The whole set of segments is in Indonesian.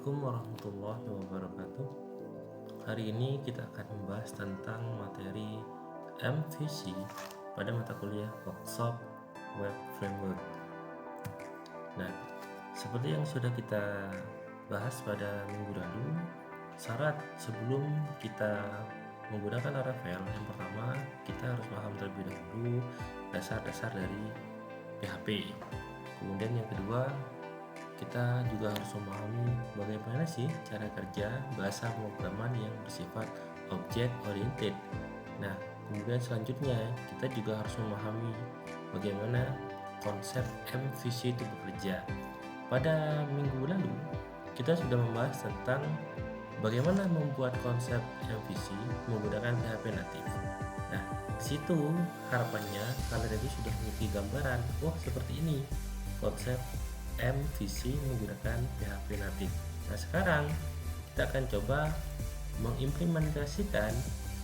Assalamualaikum warahmatullahi wabarakatuh. Hari ini kita akan membahas tentang materi MVC pada mata kuliah Workshop Web Framework. Nah, seperti yang sudah kita bahas pada minggu lalu, syarat sebelum kita menggunakan Laravel, yang pertama kita harus paham terlebih dahulu dasar-dasar dari PHP. Kemudian yang kedua, kita juga harus memahami bagaimana sih cara kerja bahasa pemrograman yang bersifat object oriented. Nah, kemudian selanjutnya kita juga harus memahami bagaimana konsep MVC itu bekerja. Pada minggu lalu kita sudah membahas tentang bagaimana membuat konsep MVC menggunakan PHP natif. Nah, di situ harapannya kalian tadi sudah memiliki gambaran, oh seperti ini konsep MVC menggunakan PHP natif. Nah, sekarang kita akan coba mengimplementasikan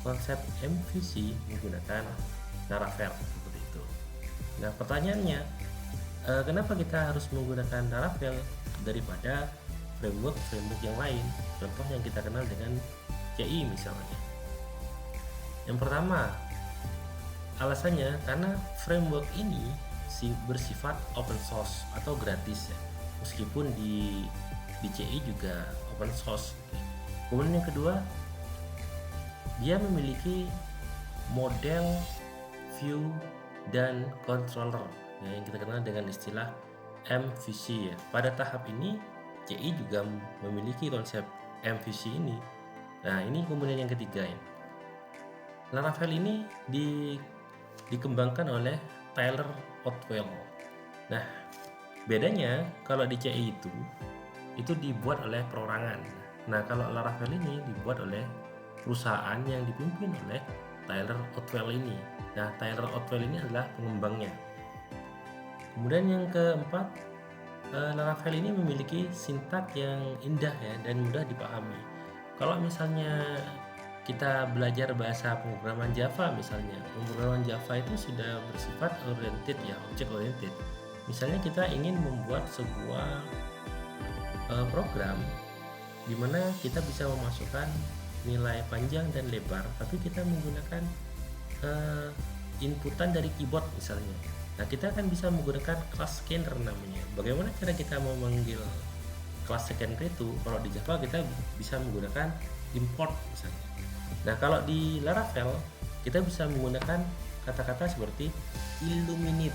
konsep MVC menggunakan Laravel seperti itu. Nah, pertanyaannya, kenapa kita harus menggunakan Laravel daripada framework yang lain? Contoh yang kita kenal dengan CI misalnya. Yang pertama, alasannya karena framework ini bersifat open source atau gratis ya, meskipun di CI juga open source. Kemudian yang kedua, dia memiliki model, view, dan controller ya, yang kita kenal dengan istilah MVC ya. Pada tahap ini CI juga memiliki konsep MVC ini. Nah, ini kemudian yang ketiga ya, Laravel ini dikembangkan oleh Tyler Otwell. Nah, bedanya kalau di CI itu dibuat oleh perorangan. Nah, kalau Laravel ini dibuat oleh perusahaan yang dipimpin oleh Tyler Otwell ini. Nah, Tyler Otwell ini adalah pengembangnya. Kemudian yang keempat, Laravel ini memiliki sintak yang indah ya dan mudah dipahami. Kalau misalnya kita belajar bahasa pemrograman Java misalnya, pemrograman Java itu sudah bersifat oriented ya, object oriented. Misalnya kita ingin membuat sebuah program di mana kita bisa memasukkan nilai panjang dan lebar, tapi kita menggunakan inputan dari keyboard misalnya. Nah, kita akan bisa menggunakan class scanner namanya. Bagaimana cara kita memanggil class scanner itu? Kalau di Java kita bisa menggunakan import misalnya. Nah, kalau di Laravel kita bisa menggunakan kata-kata seperti illuminate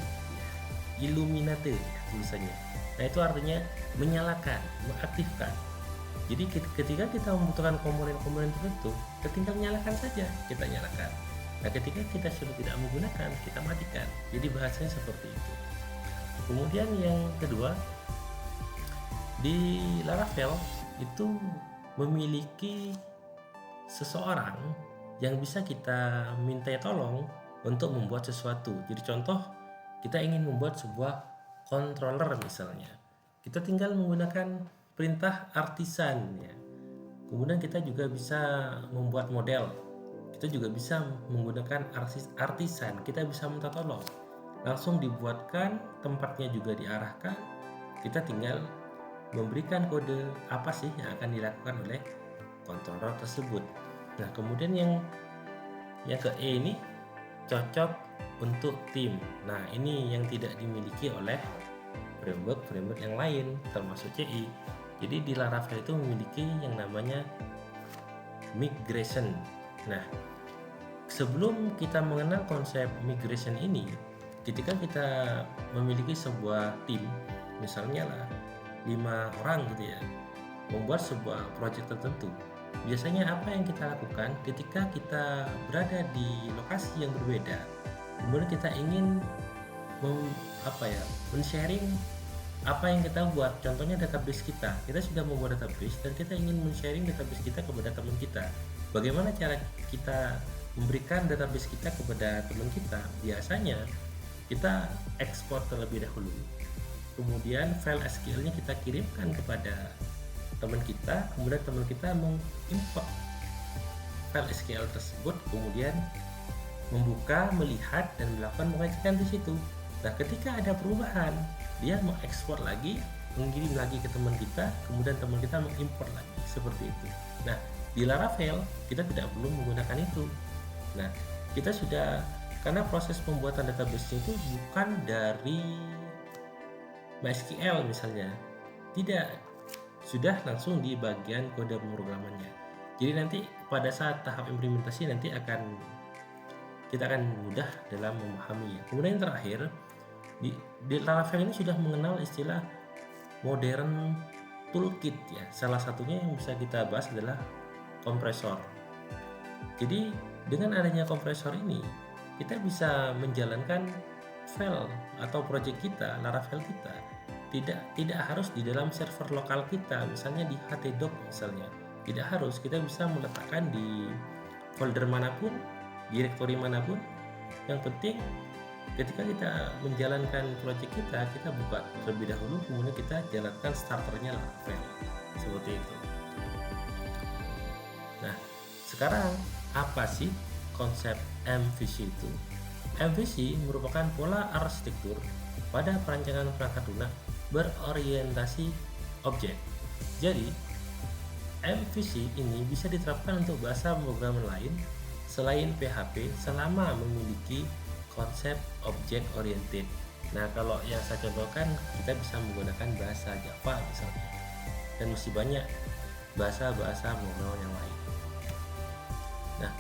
tulisannya. Nah, itu artinya menyalakan, mengaktifkan. Jadi ketika kita membutuhkan komponen-komponen tertentu, kita tinggal nyalakan saja, kita nyalakan. Nah, ketika kita sudah tidak menggunakan, kita matikan. Jadi bahasanya seperti itu. Kemudian yang kedua, di Laravel itu memiliki seseorang yang bisa kita minta tolong untuk membuat sesuatu. Jadi contoh, kita ingin membuat sebuah controller misalnya, kita tinggal menggunakan perintah artisan ya. Kemudian kita juga bisa membuat model, kita juga bisa menggunakan artisan, kita bisa minta tolong, langsung dibuatkan, tempatnya juga diarahkan, kita tinggal memberikan kode apa sih yang akan dilakukan oleh controller tersebut. Nah, kemudian yang ke E ini cocok untuk tim. Nah, ini yang tidak dimiliki oleh framework yang lain termasuk CI. Jadi di Laravel itu memiliki yang namanya migration. Nah, sebelum kita mengenal konsep migration ini, ketika kita memiliki sebuah tim, misalnya lah 5 orang gitu ya, membuat sebuah project tertentu, biasanya apa yang kita lakukan ketika kita berada di lokasi yang berbeda, kemudian kita ingin men-sharing apa yang kita buat. Contohnya database kita sudah membuat database dan kita ingin men-sharing database kita kepada teman kita. Bagaimana cara kita memberikan database kita kepada teman kita? Biasanya kita ekspor terlebih dahulu, kemudian file SQL-nya kita kirimkan kepada teman kita, kemudian teman kita mengimport file SQL tersebut, kemudian membuka, melihat, dan melakukan pengecekan di situ. Nah, ketika ada perubahan, dia mengekspor lagi mengirim lagi ke teman kita, kemudian teman kita mengimport lagi, seperti itu. Nah, di Laravel kita tidak perlu menggunakan itu. Nah, kita sudah, karena proses pembuatan database itu bukan dari MySQL misalnya, tidak, sudah langsung di bagian kode pemrogramannya. Jadi nanti pada saat tahap implementasi nanti kita akan mudah dalam memahaminya. Kemudian yang terakhir, di Laravel ini sudah mengenal istilah modern toolkit ya. Salah satunya yang bisa kita bahas adalah kompresor. Jadi dengan adanya kompresor ini kita bisa menjalankan file atau project kita, Laravel kita tidak harus di dalam server lokal kita, misalnya di htdoc misalnya. Tidak harus, kita bisa meletakkan di folder manapun, direktori manapun. Yang penting ketika kita menjalankan project kita buka terlebih dahulu, kemudian kita jalankan starternya Laravel, seperti itu. Nah, sekarang apa sih konsep MVC itu? MVC merupakan pola arsitektur pada perancangan perangkat lunak berorientasi objek. Jadi, MVC ini bisa diterapkan untuk bahasa pemrograman lain selain PHP selama memiliki konsep object oriented. Nah, kalau yang saya contohkan, kita bisa menggunakan bahasa Java misalnya, dan masih banyak bahasa-bahasa pemrograman yang lain. Nah,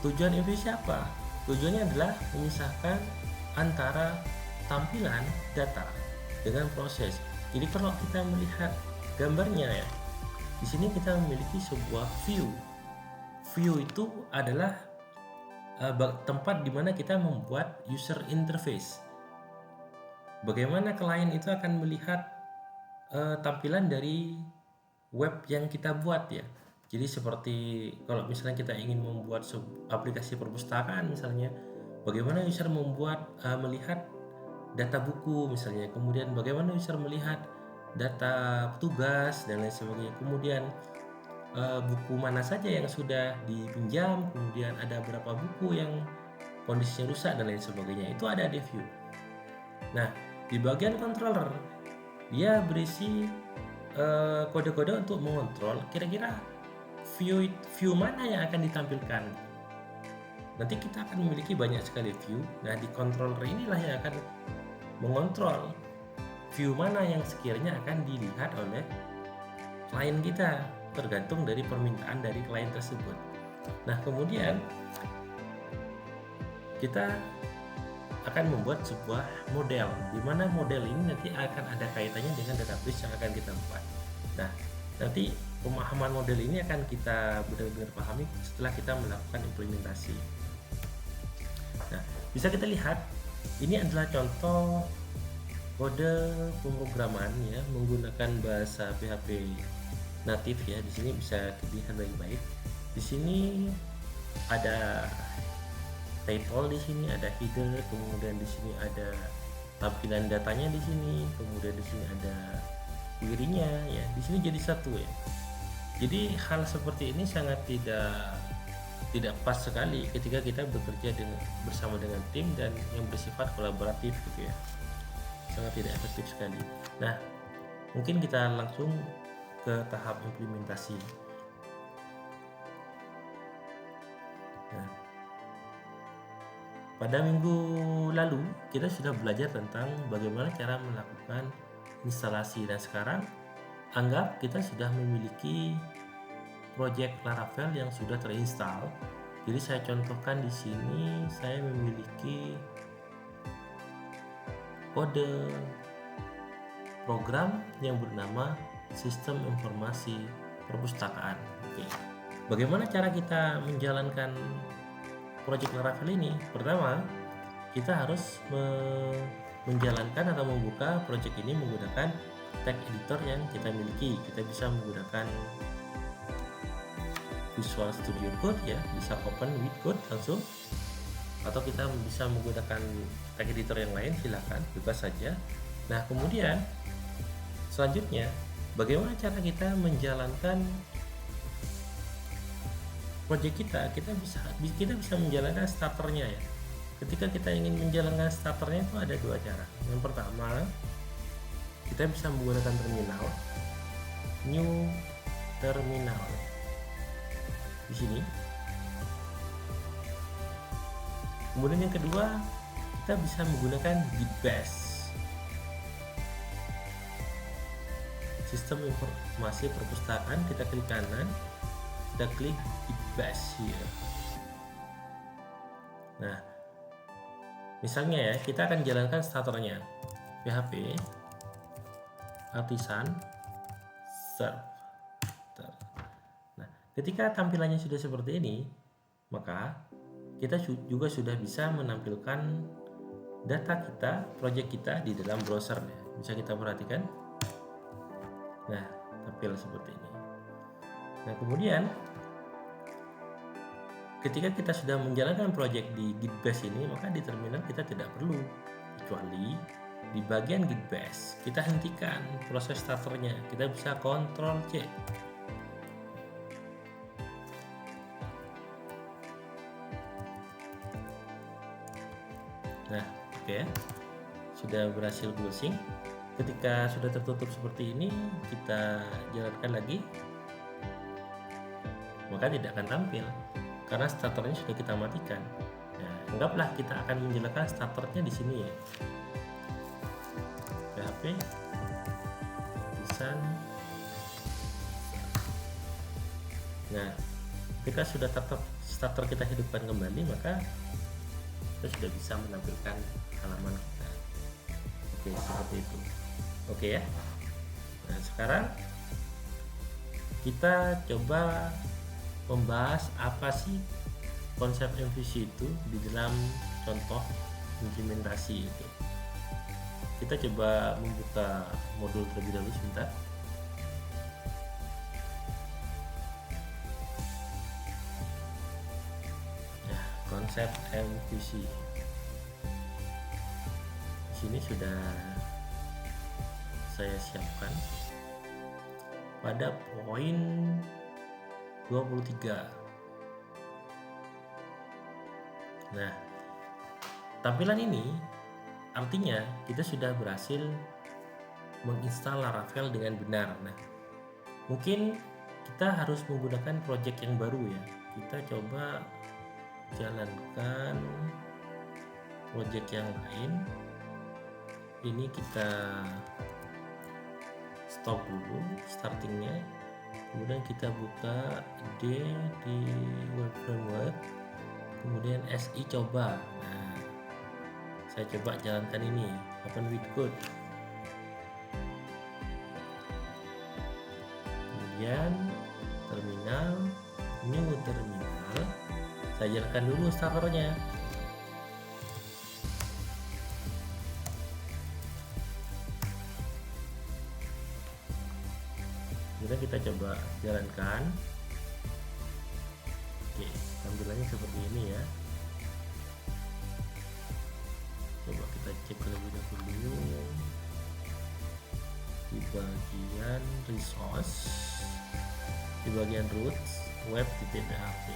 tujuan MVC apa? Tujuannya adalah memisahkan antara tampilan data dengan proses. Jadi kalau kita melihat gambarnya ya, di sini kita memiliki sebuah view. View itu adalah tempat di mana kita membuat user interface. Bagaimana klien itu akan melihat tampilan dari web yang kita buat ya. Jadi seperti kalau misalnya kita ingin membuat aplikasi perpustakaan misalnya, bagaimana user melihat data buku misalnya, kemudian bagaimana user melihat data petugas dan lain sebagainya, kemudian buku mana saja yang sudah dipinjam, kemudian ada berapa buku yang kondisinya rusak dan lain sebagainya, itu ada di view. Nah, di bagian controller dia berisi kode-kode untuk mengontrol kira-kira view mana yang akan ditampilkan. Nanti kita akan memiliki banyak sekali view. Nah, di controller inilah yang akan mengontrol view mana yang sekiranya akan dilihat oleh klien kita, tergantung dari permintaan dari klien tersebut. Nah, kemudian kita akan membuat sebuah model, di mana model ini nanti akan ada kaitannya dengan database yang akan kita buat. Nah, nanti pemahaman model ini akan kita benar-benar pahami setelah kita melakukan implementasi. Nah, bisa kita lihat ini adalah contoh kode pemrograman ya, menggunakan bahasa PHP natif ya. Di sini bisa dilihat baik-baik. Di sini ada table, di sini ada header, kemudian di sini ada tampilan datanya di sini, kemudian di sini ada query-nya ya. Di sini jadi satu ya. Jadi hal seperti ini sangat tidak pas sekali ketika kita bekerja bersama dengan tim dan yang bersifat kolaboratif gitu ya. Sangat tidak efektif sekali. Nah, mungkin kita langsung ke tahap implementasi. Nah, pada minggu lalu kita sudah belajar tentang bagaimana cara melakukan instalasi, dan sekarang anggap kita sudah memiliki project Laravel yang sudah terinstall. Jadi saya contohkan di sini, saya memiliki kode program yang bernama Sistem Informasi Perpustakaan. Oke. Bagaimana cara kita menjalankan project Laravel ini? Pertama, kita harus menjalankan atau membuka project ini menggunakan tag editor yang kita miliki. Kita bisa menggunakan Visual Studio Code ya, bisa open with code langsung, atau kita bisa menggunakan tag editor yang lain, silakan, bebas saja. Nah, kemudian selanjutnya bagaimana cara kita menjalankan project kita? Kita bisa menjalankan starternya ya. Ketika kita ingin menjalankan starternya itu ada dua cara. Yang pertama, kita bisa menggunakan terminal, new terminal di sini. Kemudian yang kedua, kita bisa menggunakan Git Bash, sistem informasi perpustakaan. Kita klik kanan, kita klik Git Bash here. Nah, misalnya ya, kita akan jalankan starternya PHP artisan serve. Nah, ketika tampilannya sudah seperti ini, maka kita juga sudah bisa menampilkan data kita, project kita di dalam browsernya. Bisa kita perhatikan. Nah, tampil seperti ini. Nah, kemudian ketika kita sudah menjalankan project di Git Bash ini, maka di terminal kita tidak perlu, kecuali di bagian Git Bash kita hentikan proses starternya. Kita bisa Ctrl C. Nah, oke, sudah berhasil closing. Ketika sudah tertutup seperti ini, kita jalankan lagi, maka tidak akan tampil karena starternya sudah kita matikan. Nah, anggaplah kita akan menjalankan starternya di sini ya. PHP desain. Nah, ketika sudah starter kita hidupkan kembali, maka kita sudah bisa menampilkan halaman kita. Oke, seperti itu. Oke ya. Nah, sekarang kita coba membahas apa sih konsep MVC itu di dalam contoh implementasi itu. Kita coba membuka modul terlebih dahulu sebentar. Konsep MVC di sini sudah saya siapkan pada poin 23. Nah, tampilan ini artinya kita sudah berhasil menginstal Laravel dengan benar. Nah, mungkin kita harus menggunakan project yang baru ya. Kita coba jalankan project yang lain. Ini kita stop dulu startingnya, kemudian kita buka D di web framework, kemudian SI coba. Nah, saya coba jalankan ini, open with code, kemudian terminal, new terminal. Saya jalankan dulu starternya. Kemudian kita coba jalankan. Oke, tampilannya seperti ini ya. Coba kita cek terlebih dahulu di bagian resource, di bagian roots web.php.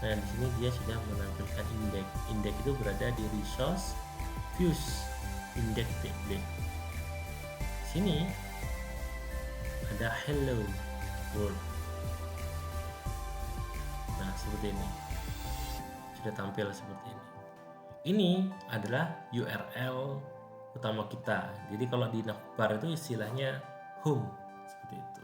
Nah, di sini dia sudah menampilkan index. Index itu berada di resource views index template. Sini ada hello world. Nah, seperti ini. Sudah tampil seperti ini. Ini adalah URL utama kita. Jadi kalau di navbar itu istilahnya home, seperti itu.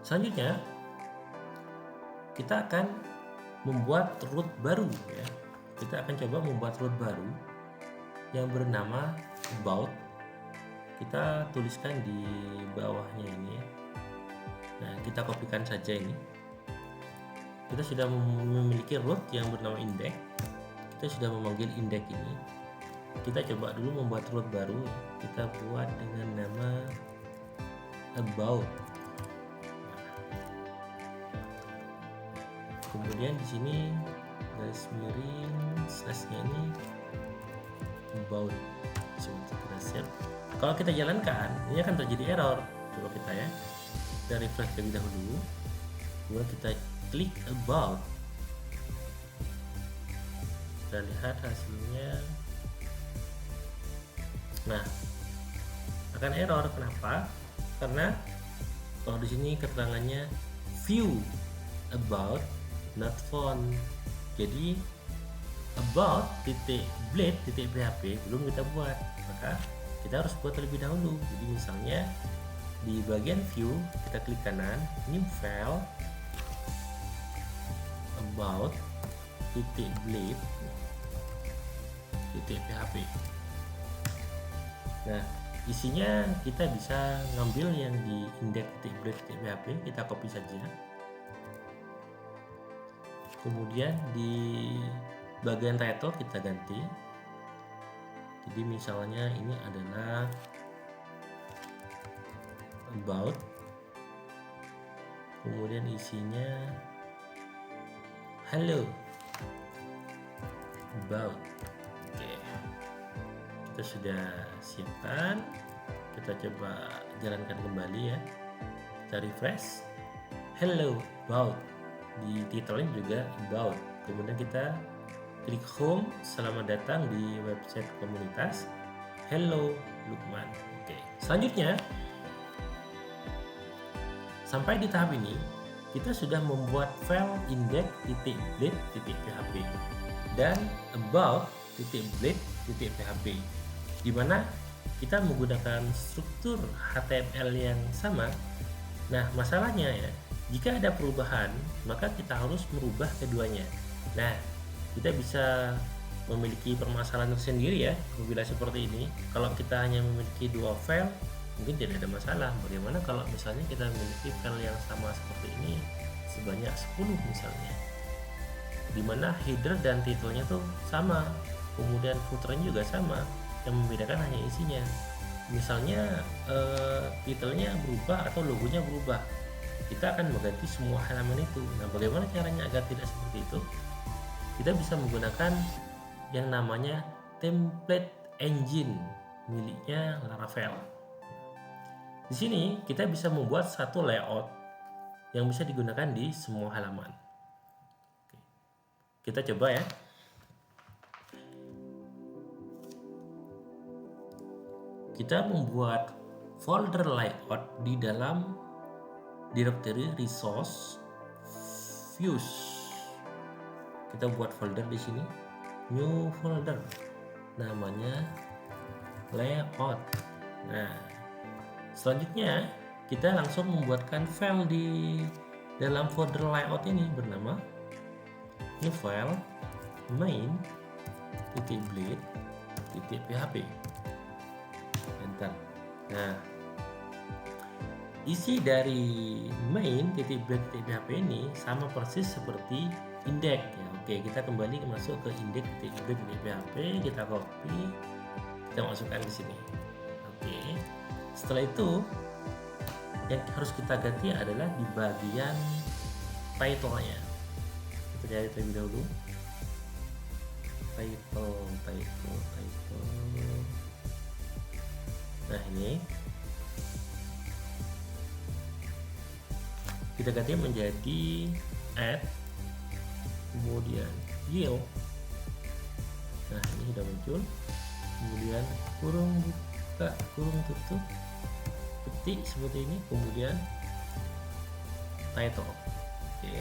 Selanjutnya kita akan membuat root baru ya. Kita akan coba membuat root baru yang bernama about. Kita tuliskan di bawahnya ini ya. Nah, kita kopikan saja ini. Kita sudah memiliki root yang bernama index. Kita sudah memanggil index ini. Kita coba dulu membuat root baru. Kita buat dengan nama about. Kemudian di sini garis miring slashnya ini about sebentar kita save. Kalau kita jalankan, ini akan terjadi error. Coba kita ya, kita refresh terlebih dahulu, kemudian kita klik about, kita lihat hasilnya. Nah, akan error. Kenapa? Karena kalau di sini keterangannya view about not found. Jadi about .blade.php belum kita buat, maka kita harus buat terlebih dahulu. Jadi misalnya di bagian view kita klik kanan, new file about .blade.php. Nah, isinya kita bisa ngambil yang di index.blade.php, kita copy saja. Kemudian di bagian title kita ganti. Jadi misalnya ini adalah about, kemudian isinya hello about. Oke, kita sudah siapkan. Kita coba jalankan kembali ya, kita refresh. Hello about, di titelnya juga about. Kemudian kita klik home, selamat datang di website komunitas Hello Lukman. Oke, selanjutnya sampai di tahap ini kita sudah membuat file index.blade.php dan about.blade.php, di mana kita menggunakan struktur HTML yang sama. Nah, masalahnya ya, jika ada perubahan, maka kita harus merubah keduanya. Nah, kita bisa memiliki permasalahan tersendiri ya apabila seperti ini. Kalau kita hanya memiliki dua file, mungkin tidak ada masalah. Bagaimana kalau misalnya kita memiliki file yang sama seperti ini sebanyak 10 misalnya, dimana header dan titelnya tuh sama, kemudian footernya juga sama, yang membedakan hanya isinya. Misalnya titelnya berubah atau logonya berubah, kita akan mengganti semua halaman itu. Nah, bagaimana caranya agar tidak seperti itu? Kita bisa menggunakan yang namanya template engine miliknya Laravel. Di sini kita bisa membuat satu layout yang bisa digunakan di semua halaman. Kita coba ya. Kita membuat folder layout di dalam directory resource views. Kita buat folder di sini, new folder, namanya layout. Nah, selanjutnya kita langsung membuatkan file di dalam folder layout ini bernama new file main.blade.php. Enter. Nah, isi dari main.blade.php ini sama persis seperti index ya. Oke, kita kembali masuk ke index.blade.php, kita copy, kita masukkan di sini. Oke, setelah itu yang harus kita ganti adalah di bagian title-nya. Kita cari terlebih dahulu title. Nah, ini kita ganti menjadi add, kemudian yield. Nah, ini sudah muncul, kemudian kurung buka, kurung tutup, ketik seperti ini, kemudian title. Oke.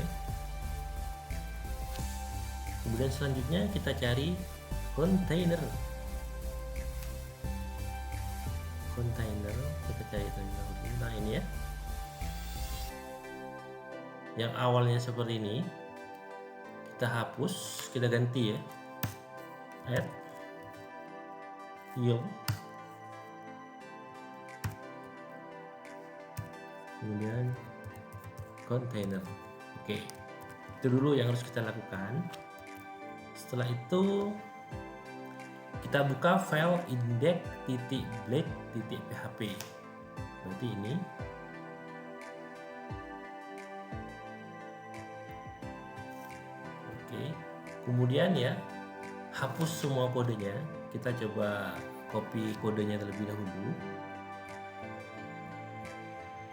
Kemudian selanjutnya kita cari container, kita cari terlebih dahulu. Nah, ini ya, yang awalnya seperti ini kita hapus, kita ganti ya, add yield, kemudian container. Oke, itu dulu yang harus kita lakukan. Setelah itu kita buka file index.blade.php. Berarti ini. Oke, kemudian ya, hapus semua kodenya. Kita coba copy kodenya terlebih dahulu.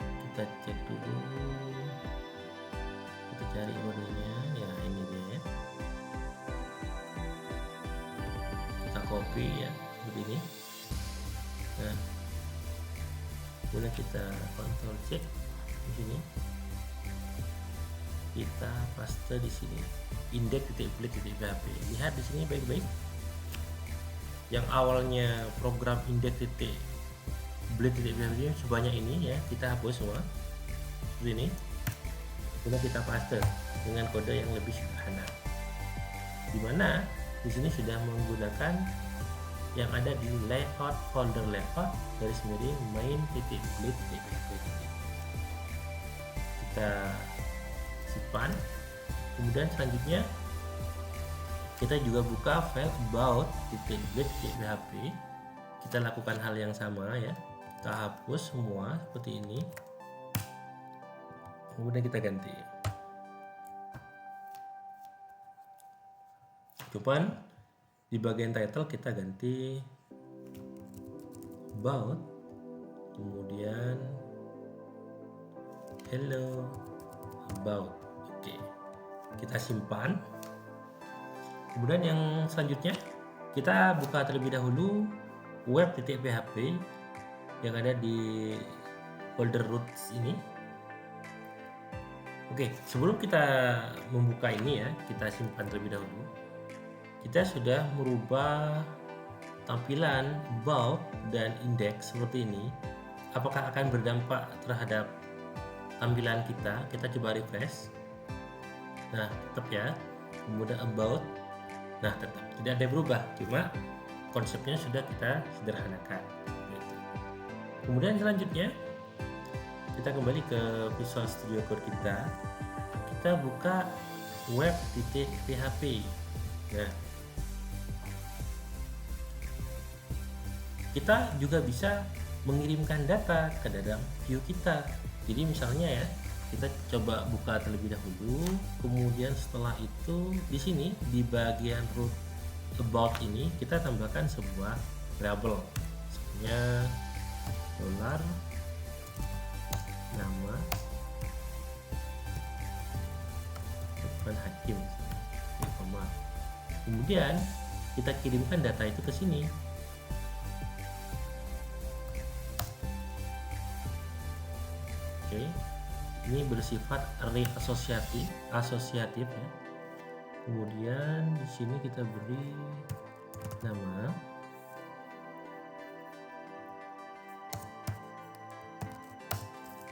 Kita cek dulu, kita cari kodenya, ya ini dia ya. Kita copy ya seperti ini. Nah, kemudian kita Ctrl C di sini, kita paste di sini index.blade.php. Lihat di sini baik-baik. Yang awalnya program index.blade.php sebanyak ini ya, kita hapus semua seperti ini. Kemudian kita paste dengan kode yang lebih sederhana, dimana di sini sudah menggunakan yang ada di layout folder layout garis miring main.blade.php. Kita simpan. Kemudian selanjutnya kita juga buka file about.blade.php. Kita lakukan hal yang sama ya, kita hapus semua seperti ini, kemudian kita ganti. Cuman di bagian title kita ganti about, kemudian hello about. Oke, kita simpan. Kemudian yang selanjutnya kita buka terlebih dahulu web.php yang ada di folder roots ini. Oke, sebelum kita membuka ini ya, kita simpan terlebih dahulu. Kita sudah merubah tampilan about dan index seperti ini. Apakah akan berdampak terhadap tampilan kita? Kita coba refresh. Nah, tetap ya. Kemudian about, nah tetap tidak ada berubah, cuma konsepnya sudah kita sederhanakan. Kemudian selanjutnya kita kembali ke Visual Studio Code kita. Kita buka web.php. Nah, kita juga bisa mengirimkan data ke dalam view kita. Jadi misalnya ya, kita coba buka terlebih dahulu, kemudian setelah itu di sini di bagian root about ini kita tambahkan sebuah variabel, misalnya dolar nama Lukman Hakim, kemudian kita kirimkan data itu ke sini. Oke, ini bersifat array asosiatif ya. Kemudian di sini kita beri nama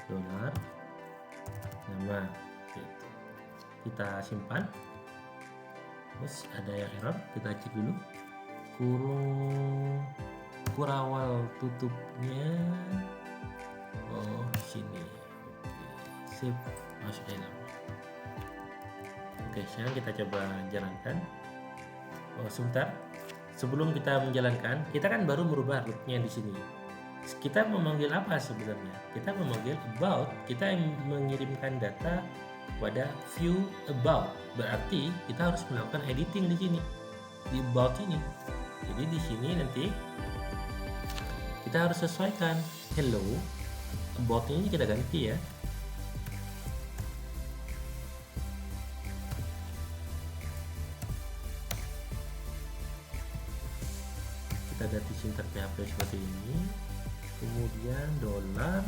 dolar nama. Gitu. Kita simpan. Terus ada yang error, kita cek dulu. Kurawal tutupnya. Oh, sini. Oke, sip, masuk dalam. Oke, sekarang kita coba jalankan. Oh, sebentar. Sebelum kita menjalankan, kita kan baru merubah rootnya di sini. Kita memanggil apa sebenarnya? Kita memanggil about. Kita mengirimkan data pada view about. Berarti kita harus melakukan editing di sini, di about ini. Jadi di sini nanti kita harus sesuaikan hello about ini, kita ganti ya. Kita ganti sintak PHP seperti ini. Kemudian dolar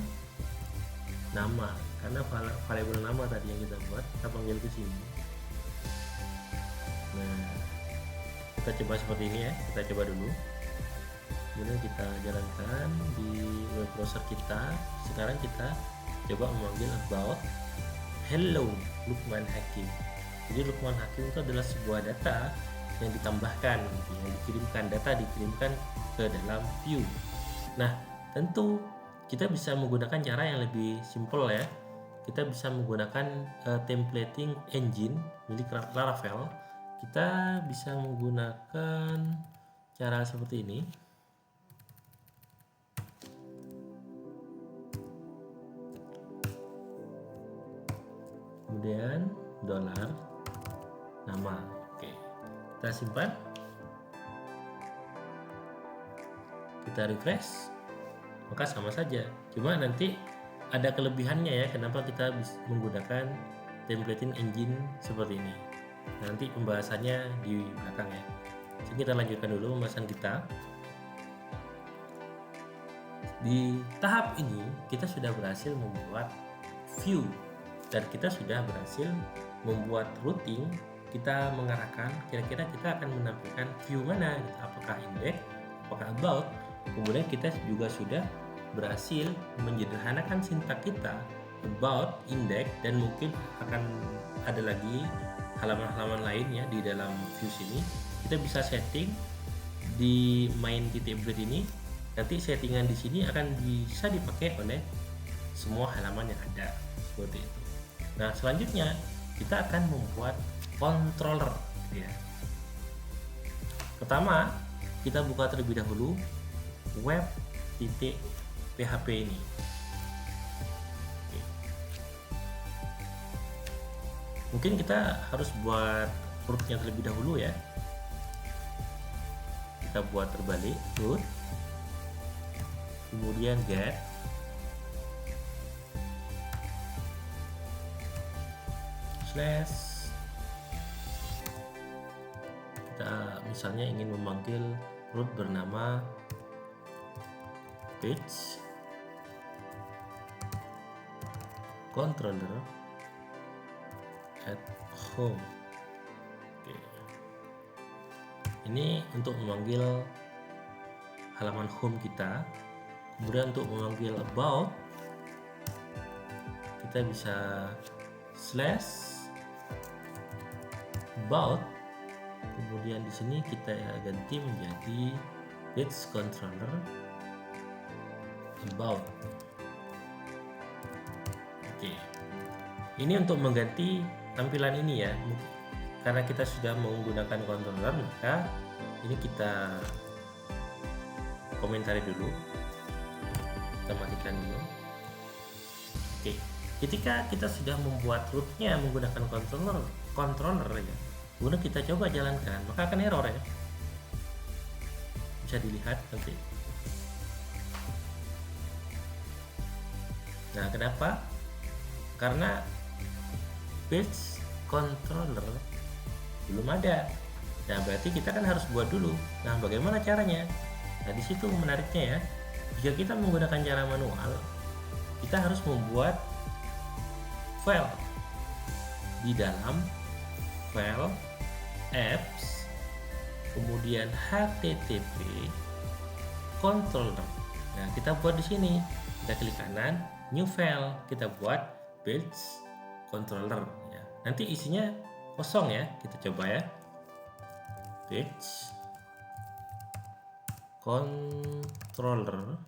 nama, karena variabel nama tadi yang kita buat, kita panggil ke sini. Nah, kita coba seperti ini ya, kita coba dulu. Kemudian kita jalankan di web browser kita. Sekarang kita coba memanggil about hello Lukman Hakim. Jadi Lukman Hakim itu adalah sebuah data yang ditambahkan, yang dikirimkan, data dikirimkan ke dalam view. Nah, tentu kita bisa menggunakan cara yang lebih simple ya. Kita bisa menggunakan templating engine milik Laravel. Kita bisa menggunakan cara seperti ini. Kemudian dolar nama. Oke, kita simpan. kita refresh, maka sama saja. Cuma nanti ada kelebihannya ya, kenapa kita bisa menggunakan templating engine seperti ini. Nanti pembahasannya di belakang ya. Jadi kita lanjutkan dulu pembahasan kita. Di tahap ini kita sudah berhasil membuat view dan kita sudah berhasil membuat routing. Kita mengarahkan kira-kira kita akan menampilkan view mana, apakah index, apakah about. Kemudian kita juga sudah berhasil menyederhanakan sintak kita, about, index, dan mungkin akan ada lagi halaman-halaman lain ya di dalam views ini. Kita bisa setting di main template ini. Nanti settingan di sini akan bisa dipakai oleh semua halaman yang ada seperti itu. Nah, selanjutnya kita akan membuat controller ya. Pertama, kita buka terlebih dahulu web.php ini. Oke. Mungkin kita harus buat rootnya terlebih dahulu ya. Kita buat terbalik root, kemudian get, slash, kita misalnya ingin memanggil root bernama page controller at home. Oke. Ini untuk memanggil halaman home kita. Kemudian untuk memanggil about, kita bisa slash about, kemudian di sini kita ganti menjadi page controller about. Oke, ini untuk mengganti tampilan ini ya. Karena kita sudah menggunakan controller, maka ini kita komentari dulu. Kita matikan dulu. Oke, ketika kita sudah membuat rootnya menggunakan controller ya, kemudian kita coba jalankan, maka akan error ya. Bisa dilihat nanti. Nah, kenapa? Karena page controller belum ada. Nah, berarti kita kan harus buat dulu. Nah, bagaimana caranya? Nah, di situ menariknya ya. Jika kita menggunakan cara manual, kita harus membuat file di dalam file apps, kemudian http controller. Nah, kita buat di sini. Kita klik kanan, new file, kita buat page controller ya. Nanti isinya kosong ya. Kita coba ya. Page controller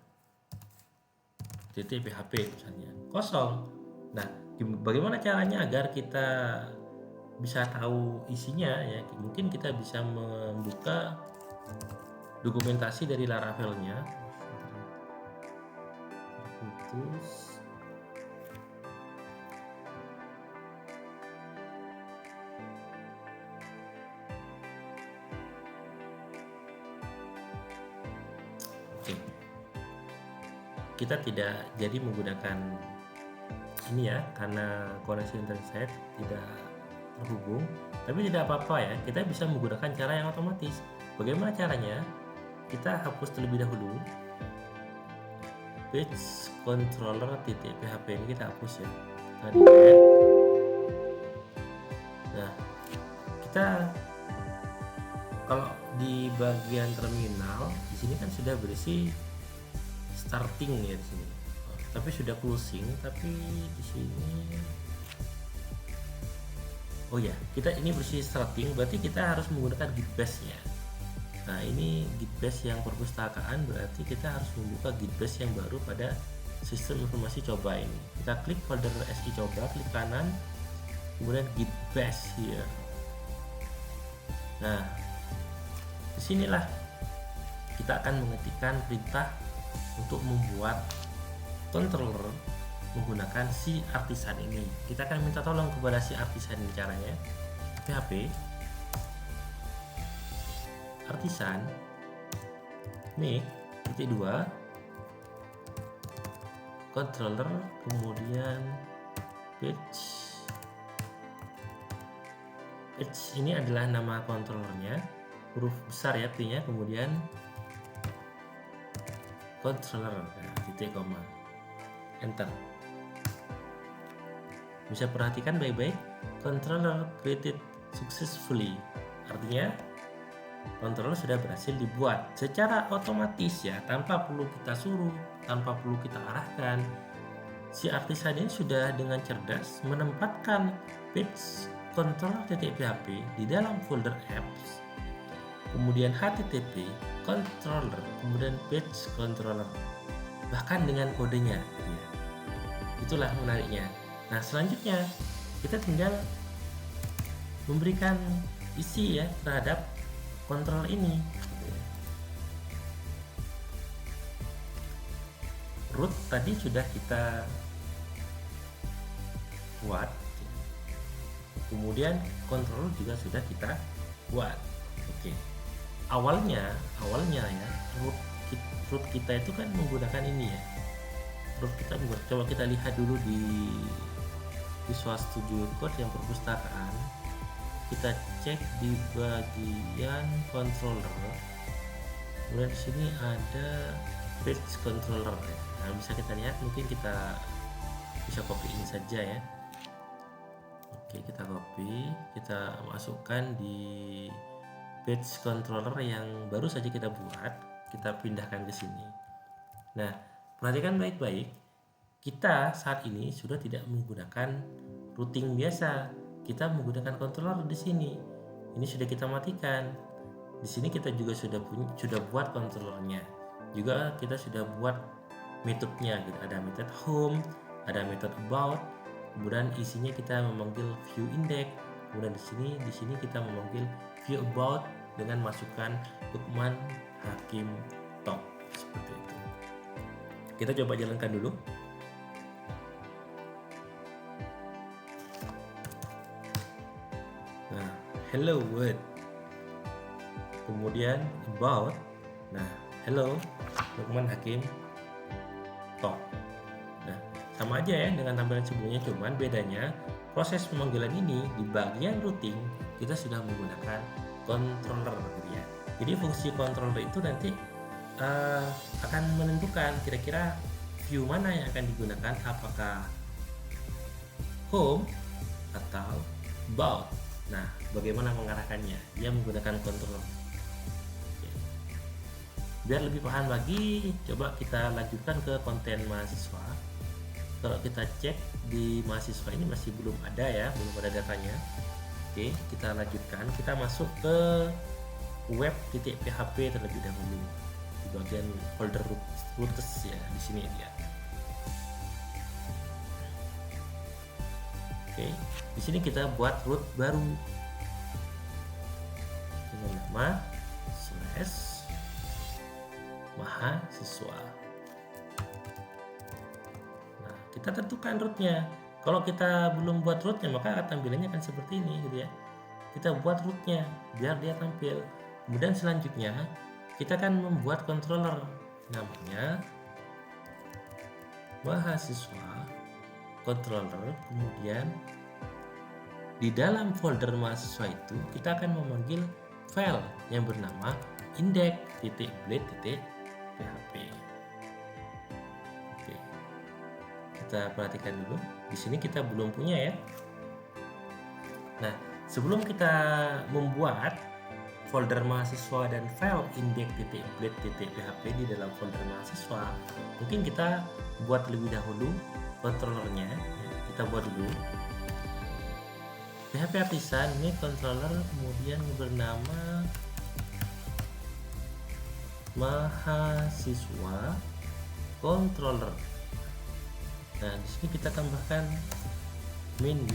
.php misalnya kosong. Nah, bagaimana caranya agar kita bisa tahu isinya ya? Mungkin kita bisa membuka dokumentasi dari Laravel-nya. Putus. Kita tidak jadi menggunakan ini ya, karena koneksi internet saya tidak terhubung, tapi tidak apa-apa ya, kita bisa menggunakan cara yang otomatis. Bagaimana caranya? Kita hapus terlebih dahulu page controller .php ini, kita hapus ya. Nah, di add. Nah, kita kalau di bagian terminal di sini kan sudah berisi starting ya di sini, tapi sudah closing. Tapi di sini, oh ya, kita ini bersih starting, berarti kita harus menggunakan git bash nya. Nah, ini git bash yang perpustakaan, berarti kita harus membuka git bash yang baru pada sistem informasi coba ini. Kita klik folder SI coba, klik kanan, kemudian git bash here. Nah, disinilah kita akan mengetikkan perintah untuk membuat controller menggunakan si artisan ini. Kita akan minta tolong kepada si artisan ini caranya. PHP artisan make titik 2 controller, kemudian page ini adalah nama controllernya, huruf besar ya P-nya, kemudian controller, titik koma, enter. Bisa perhatikan baik-baik, controller created successfully, artinya controller sudah berhasil dibuat secara otomatis ya, tanpa perlu kita suruh, tanpa perlu kita arahkan. Si artisan ini sudah dengan cerdas menempatkan page controller.php di dalam folder apps, kemudian http controller, kemudian page controller, bahkan dengan kodenya gitu ya. Itulah menariknya. Nah, selanjutnya kita tinggal memberikan isi ya terhadap controller ini. Root tadi sudah kita buat, kemudian controller juga sudah kita buat. Oke, awalnya ya root kita itu kan menggunakan ini ya. Root kita coba kita lihat dulu di Visual Studio Code yang perpustakaan. Kita cek di bagian controller, kemudian di sini ada page controller ya. Nah, bisa kita lihat, mungkin kita bisa copy ini saja ya. Oke, kita copy, kita masukkan di page controller yang baru saja kita buat, kita pindahkan ke sini. Nah, perhatikan baik-baik, kita saat ini sudah tidak menggunakan routing biasa, kita menggunakan controller di sini. Ini sudah kita matikan. Di sini kita juga sudah buat controllernya. Juga kita sudah buat metodenya gitu. Ada method home, ada method about, kemudian isinya kita memanggil view index, kemudian di sini kita memanggil view about dengan masukkan Lukman Hakim Top, seperti itu. Kita coba jalankan dulu. Nah, hello world, kemudian about, nah hello Lukman Hakim Top. Nah, sama aja ya dengan tampilan sebelumnya, cuman bedanya proses pemanggilan ini di bagian routing kita sudah menggunakan controller gitu ya. Jadi fungsi controller itu nanti akan menentukan kira-kira view mana yang akan digunakan, apakah home atau about. Nah, bagaimana mengarahkannya? Dia menggunakan controller. Biar lebih paham lagi, coba kita lanjutkan ke konten mahasiswa. Kalau kita cek di mahasiswa ini masih belum ada ya, belum ada datanya. Oke, kita lanjutkan. Kita masuk ke web.php terlebih dahulu di bagian folder routes ya, di sini dia. Oke, di sini kita buat root baru dengan nama /mahasiswa. Nah, kita tentukan rootnya. Kalau kita belum buat rootnya, maka tampilannya akan seperti ini gitu ya. Kita buat rootnya biar dia tampil. Kemudian selanjutnya kita akan membuat controller namanya mahasiswa controller. Kemudian di dalam folder mahasiswa itu kita akan memanggil file yang bernama index.blade.php. Oke, kita perhatikan dulu. Di sini kita belum punya ya. Nah, sebelum kita membuat folder mahasiswa dan file index.blade.php di dalam folder mahasiswa, mungkin kita buat lebih dahulu controllernya. Kita buat dulu PHP Artisan, ini controller, kemudian bernama mahasiswa controller. Nah, di sini kita tambahkan min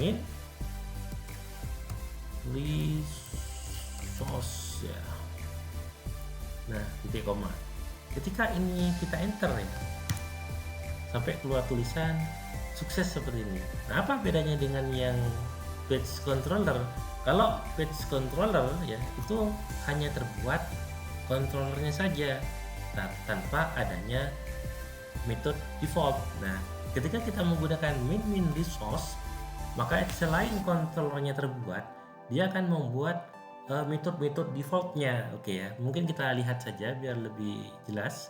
resource ya. Nah, titik koma. Ketika ini kita enter ya, sampai keluar tulisan sukses seperti ini. Nah, apa bedanya dengan yang page controller? Kalau page controller ya, itu hanya terbuat controllernya saja. tanpa adanya metode default. Nah, ketika kita menggunakan min resource, maka selain kontrolernya terbuat, dia akan membuat metode defaultnya. Oke ya, mungkin kita lihat saja biar lebih jelas.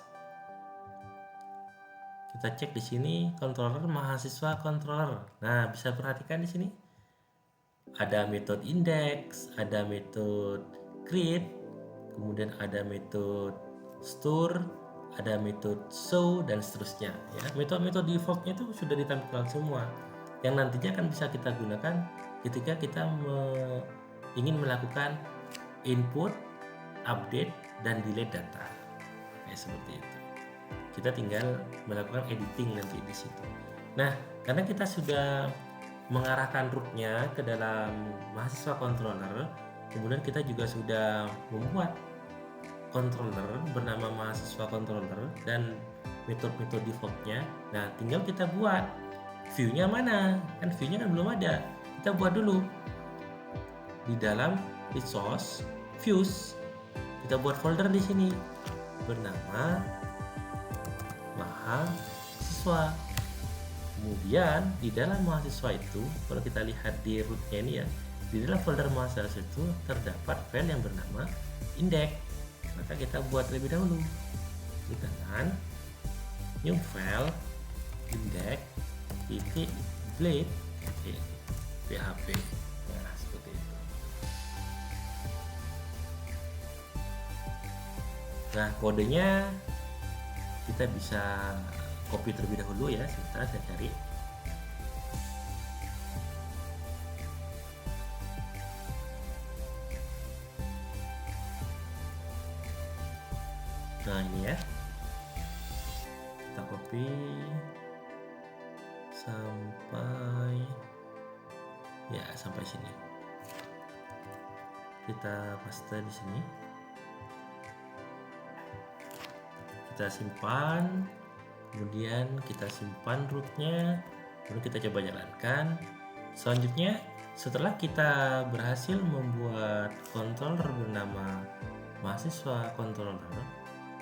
Kita cek di sini controller mahasiswa controller. Nah, bisa perhatikan di sini ada metode index, ada metode create, kemudian ada metode store, ada metode show, dan seterusnya ya. Metode defaultnya itu sudah ditampilkan semua yang nantinya akan bisa kita gunakan ketika kita ingin melakukan input, update, dan delete data kayak seperti itu. Kita tinggal melakukan editing nanti di situ. Nah, karena kita sudah mengarahkan rootnya ke dalam mahasiswa controller, kemudian kita juga sudah membuat controller bernama mahasiswa controller dan metode defaultnya. Nah, tinggal kita buat view-nya mana, kan view-nya kan belum ada. Kita buat dulu di dalam resource views. Kita buat folder di sini bernama mahasiswa. Kemudian di dalam mahasiswa itu, kalau kita lihat di rootnya ini ya, di dalam folder mahasiswa itu terdapat file yang bernama index. Maka kita buat terlebih dahulu dengan new file index blade php. Nah, seperti itu. Nah, kodenya kita bisa copy terlebih dahulu ya. Sebentar saya cari. Nah, ini ya, kita copy sampai sini. Kita paste di sini. Kita simpan, kemudian kita simpan rootnya, kemudian kita coba jalankan. Selanjutnya, setelah kita berhasil membuat controller bernama mahasiswa controller,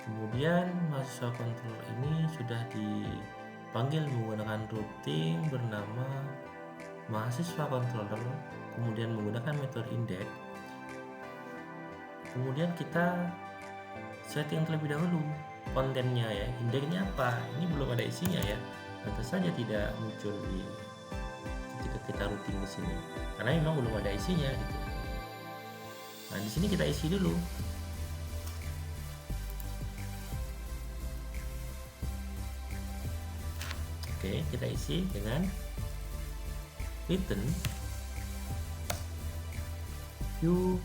kemudian mahasiswa controller ini sudah dipanggil menggunakan routing bernama mahasiswa controller, kemudian menggunakan metode index. Kemudian kita setting terlebih dahulu kontennya ya. Indexnya apa? Ini belum ada isinya ya. Tentu saja tidak muncul ketika kita routing di sini karena memang belum ada isinya gitu. Nah, di sini kita isi dulu. Oke, kita isi dengan return view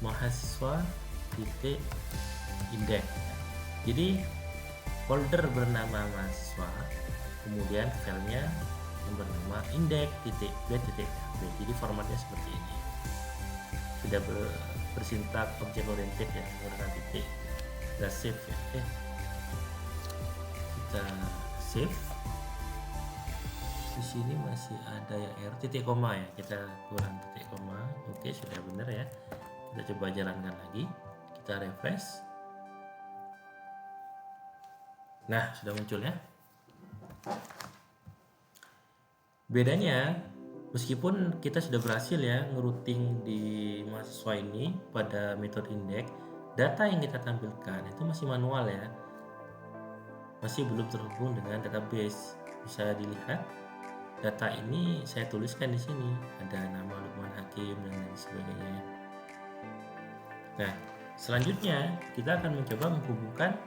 mahasiswa titik index. Jadi folder bernama mahasiswa, kemudian filenya yang bernama index titik blade.php. Jadi formatnya seperti ini. Sudah bersintak object oriented ya, menggunakan titik. Kita save ya. Kita save. Di sini masih ada ya error titik koma ya, kita kurang titik koma. Oke, sudah benar ya. Kita coba jalankan lagi, kita refresh. Nah, sudah muncul ya. Bedanya, meskipun kita sudah berhasil ya ngerouting di mahasiswa ini pada metode index, data yang kita tampilkan itu masih manual ya, masih belum terhubung dengan database. Bisa dilihat data ini saya tuliskan di sini, ada nama Lukman Hakim dan lain sebagainya. Nah, selanjutnya kita akan mencoba menghubungkan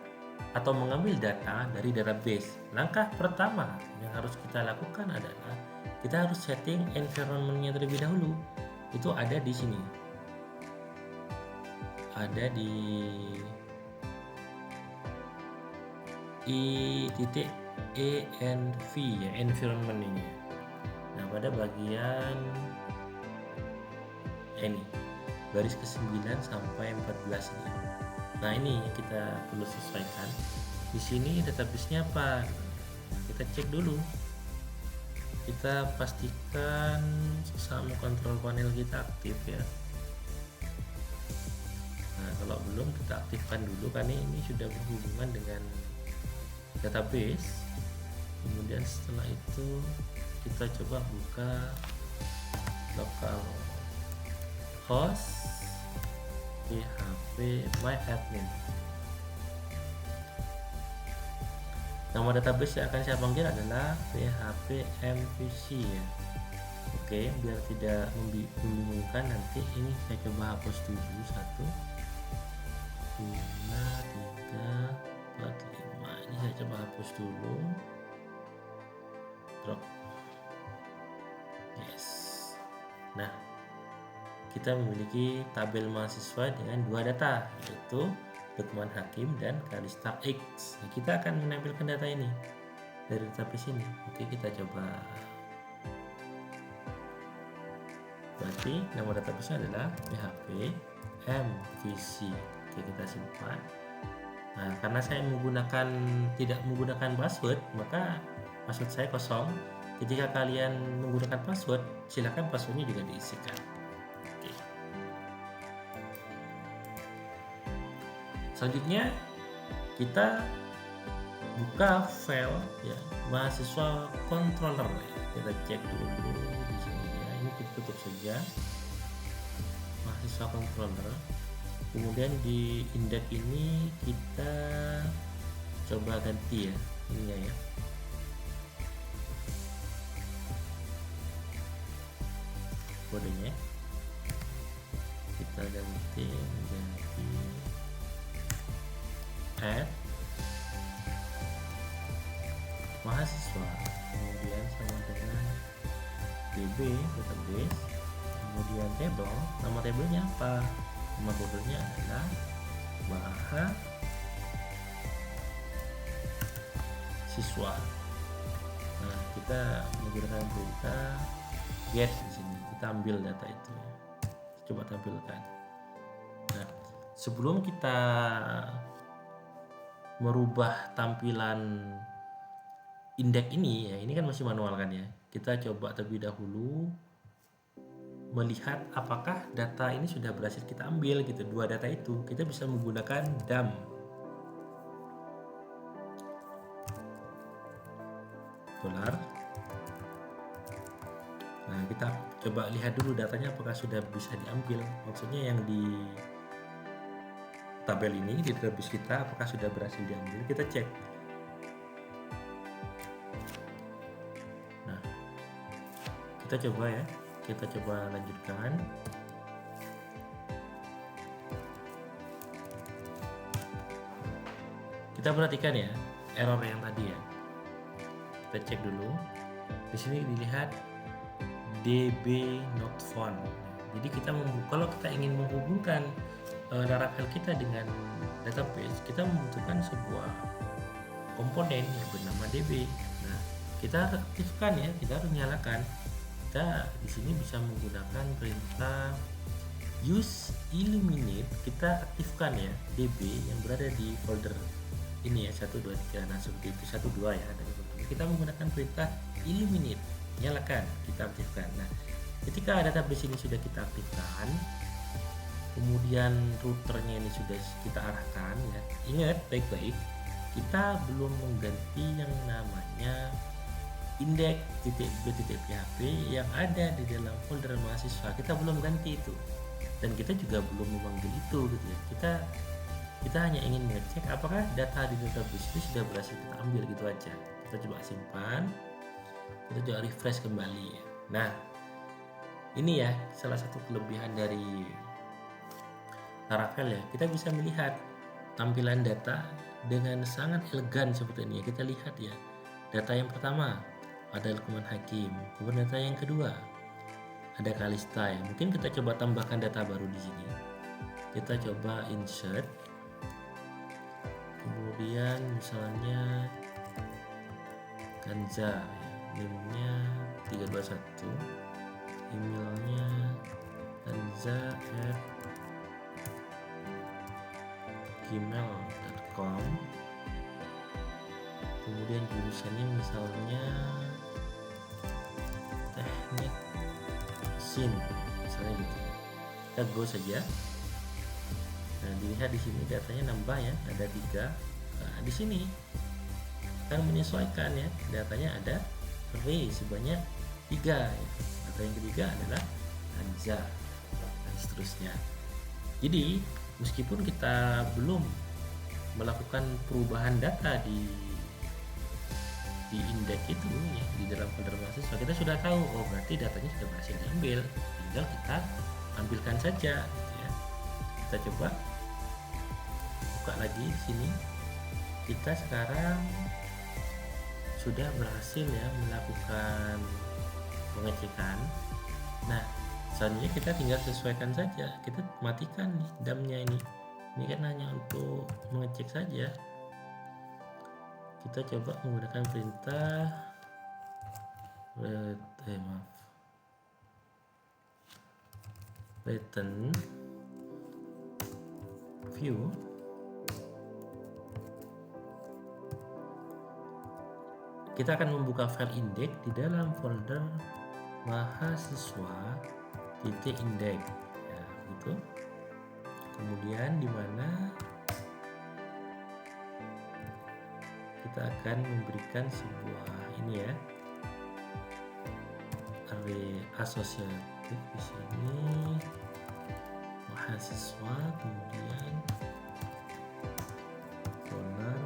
atau mengambil data dari database. Langkah pertama yang harus kita lakukan adalah kita harus setting environment-nya terlebih dahulu. Itu ada di sini. Ada di i.env ya, environment ini. Nah, pada bagian ini baris ke-9 sampai 14 ini. Nah, ini yang kita perlu sesuaikan. Di sini database-nya apa? Kita cek dulu. Kita pastikan sama kontrol panel kita aktif ya. Nah, kalau belum kita aktifkan dulu karena ini sudah berhubungan dengan database. Kemudian setelah itu kita coba buka local host php my admin. Nama database yang akan saya panggil adalah php mvc ya. Oke, biar tidak membingungkan, nanti ini saya coba hapus dulu 1 2 3 4 5. Ini saya coba hapus dulu. Drop. Yes. Nah, kita memiliki tabel mahasiswa dengan 2 data, yaitu Lukman Hakim dan Kalista X. Nah, kita akan menampilkan data ini dari database ini. Oke, kita coba. Berarti nama database adalah php mvc. Oke, kita simpan. Nah, karena saya tidak menggunakan password, maka password saya kosong. Jika kalian menggunakan password, silakan passwordnya juga diisikan. Oke. Selanjutnya kita buka file ya, mahasiswa controller ya. Kita cek dulu di sini ya. Ini kita tutup saja mahasiswa controller. Kemudian di index ini kita coba ganti ya ininya ya. Kodenya kita ganti menjadi add mahasiswa, kemudian sama dengan db database, kemudian table. Nama tabelnya apa? Nama tabelnya adalah mahasiswa. Nah, kita menggunakan perintah get di sini. Kita ambil data itu ya. Coba tampilkan. Nah, sebelum kita merubah tampilan indeks ini ya, ini kan masih manual kan ya. Kita coba terlebih dahulu melihat apakah data ini sudah berhasil kita ambil gitu. 2 data itu kita bisa menggunakan dump. $. Nah, kita coba lihat dulu datanya apakah sudah bisa diambil. Maksudnya yang di tabel ini di database kita apakah sudah berhasil diambil. Kita cek. Nah, kita coba ya. Kita coba lanjutkan. Kita perhatikan ya error yang tadi ya. Kita cek dulu. Di sini dilihat db not found. Jadi kita kalau kita ingin menghubungkan Laravel kita dengan database, kita membutuhkan sebuah komponen yang bernama db. Nah, kita aktifkan ya, kita harus nyalakan. Kita di sini bisa menggunakan perintah use eliminate. Kita aktifkan ya db yang berada di folder ini ya 1 2 3. Nah, seperti itu 1 2 ya. Kita menggunakan perintah eliminate, nyalakan, kita aktifkan. Nah, ketika database ini sudah kita aktifkan, kemudian routernya ini sudah kita arahkan ya. Ingat baik-baik, kita belum mengganti yang namanya index.b.php yang ada di dalam folder mahasiswa. Kita belum ganti itu, dan kita juga belum memanggil itu gitu ya. Kita hanya ingin mengecek apakah data di database itu sudah berhasil kita ambil gitu aja. Kita coba simpan, kita coba refresh kembali ya. Nah, ini ya salah satu kelebihan dari Laravel ya. Kita bisa melihat tampilan data dengan sangat elegan seperti ini ya. Kita lihat ya, data yang pertama ada Lukman Hakim, kemudian data yang kedua ada Kalista ya. Mungkin kita coba tambahkan data baru di sini. Kita coba insert, kemudian misalnya Kanza ya, NIM-nya 321, emailnya kanza@gmail.com, kemudian jurusannya misalnya teknik mesin misalnya gitu. Kita go saja dan dilihat di sini datanya nambah ya, ada 3. Nah, di sini akan menyesuaikan ya, datanya ada array sebanyak 3 ya. Data yang ketiga adalah Hamzah dan seterusnya. Jadi meskipun kita belum melakukan perubahan data di indeks itu ya, di dalam folder mahasiswa, kita sudah tahu oh berarti datanya sudah berhasil diambil, tinggal kita ambilkan saja ya. Kita coba buka lagi di sini. Kita sekarang sudah berhasil ya melakukan pengecekan. Nah, selanjutnya kita tinggal sesuaikan saja. Kita matikan nih DAM-nya ini. Ini kan hanya untuk mengecek saja. Kita coba menggunakan perintah return view. Kita akan membuka file index di dalam folder mahasiswa .index ya, gitu. Kemudian di mana kita akan memberikan sebuah ini ya, array asosiatif di sini mahasiswa, kemudian owner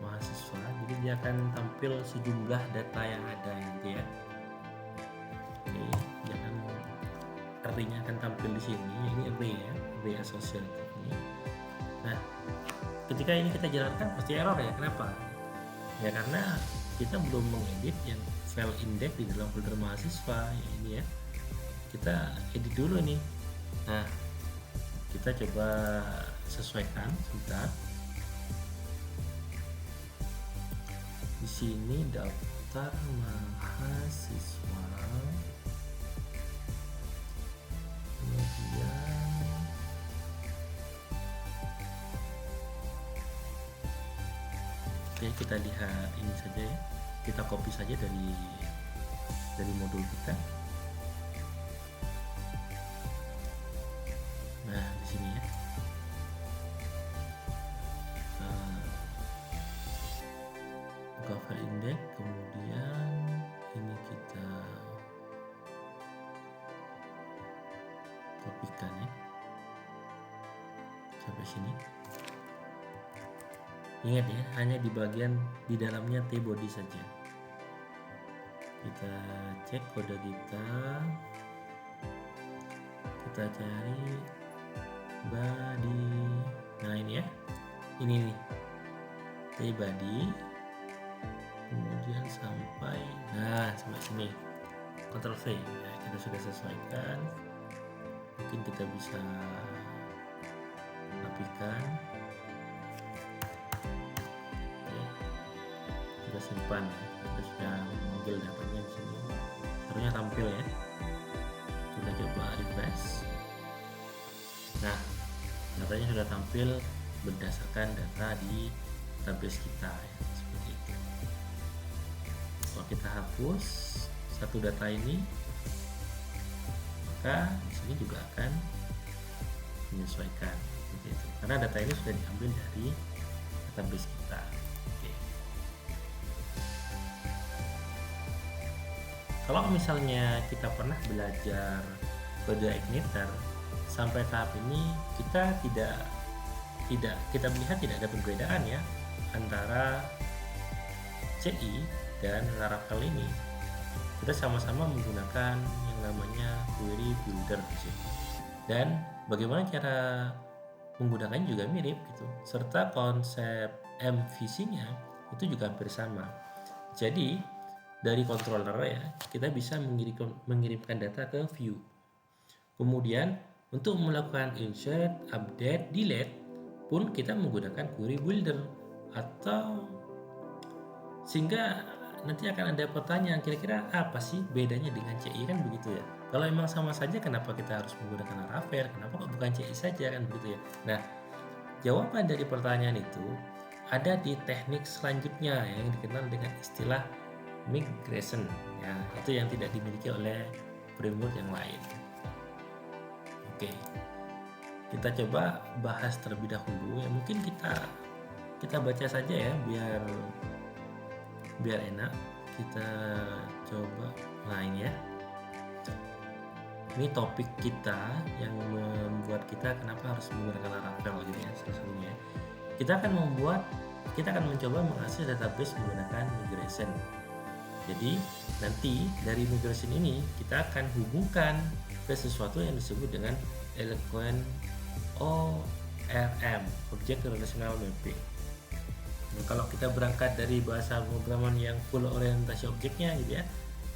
mahasiswa. Jadi dia akan tampil sejumlah data yang ada nanti ya. Oke, jangan artinya akan tampil di sini. Ini array ya, array asosiatif ini. Nah, ketika ini kita jalankan pasti error ya. Kenapa? Ya karena kita belum mengedit yang file index di dalam folder mahasiswa ya, ini ya. Kita edit dulu nih. Nah, kita coba sesuaikan sebentar. Di sini daftar mahasiswa, kemudian oke, kita lihat ini saja ya, kita copy saja dari modul kita. Nah, di sini ya, buka file index, kemudian ini kita kopikan ya sampai sini. Ingat ya, hanya di bagian di dalamnya T-body saja. Kita cek kode kita cari body. Nah ini ya, ini nih T-body, kemudian sampai sini Ctrl V ya, kita sudah sesuaikan. Mungkin kita bisa rapikan. Kita simpan ya. Kita sudah mengambil datanya di sini, harusnya tampil ya. Kita coba refresh. Nah, datanya sudah tampil berdasarkan data di database kita ya, seperti itu. Kalau kita hapus satu data ini, maka di sini juga akan menyesuaikan seperti itu, karena data ini sudah diambil dari database kita. Kalau misalnya kita pernah belajar kode igniter, sampai tahap ini kita kita melihat tidak ada perbedaan ya antara CI dan Laravel ini. Kita sama-sama menggunakan yang namanya query builder di sini. Dan bagaimana cara menggunakannya juga mirip gitu. Serta konsep MVC-nya itu juga hampir sama. Jadi dari controller ya, kita bisa mengirimkan data ke view. Kemudian untuk melakukan insert, update, delete pun kita menggunakan query builder, atau sehingga nanti akan ada pertanyaan, kira-kira apa sih bedanya dengan CI, kan begitu ya. Kalau emang sama saja, kenapa kita harus menggunakan Laravel? Kenapa kok bukan CI saja, kan begitu ya. Nah, jawaban dari pertanyaan itu ada di teknik selanjutnya yang dikenal dengan istilah migration ya, itu yang tidak dimiliki oleh framework yang lain. Oke, kita coba bahas terlebih dahulu ya. Mungkin kita baca saja ya, biar enak. Kita coba. Nah, ini ya, ini topik kita yang membuat kita kenapa harus menggunakan Laravel gitu ya, salah satunya. Kita akan mencoba mengakses database menggunakan migration. Jadi nanti dari migration ini kita akan hubungkan ke sesuatu yang disebut dengan Eloquent ORM, Object Relational Mapping. Nah, kalau kita berangkat dari bahasa pemrograman yang full orientasi objeknya gitu ya,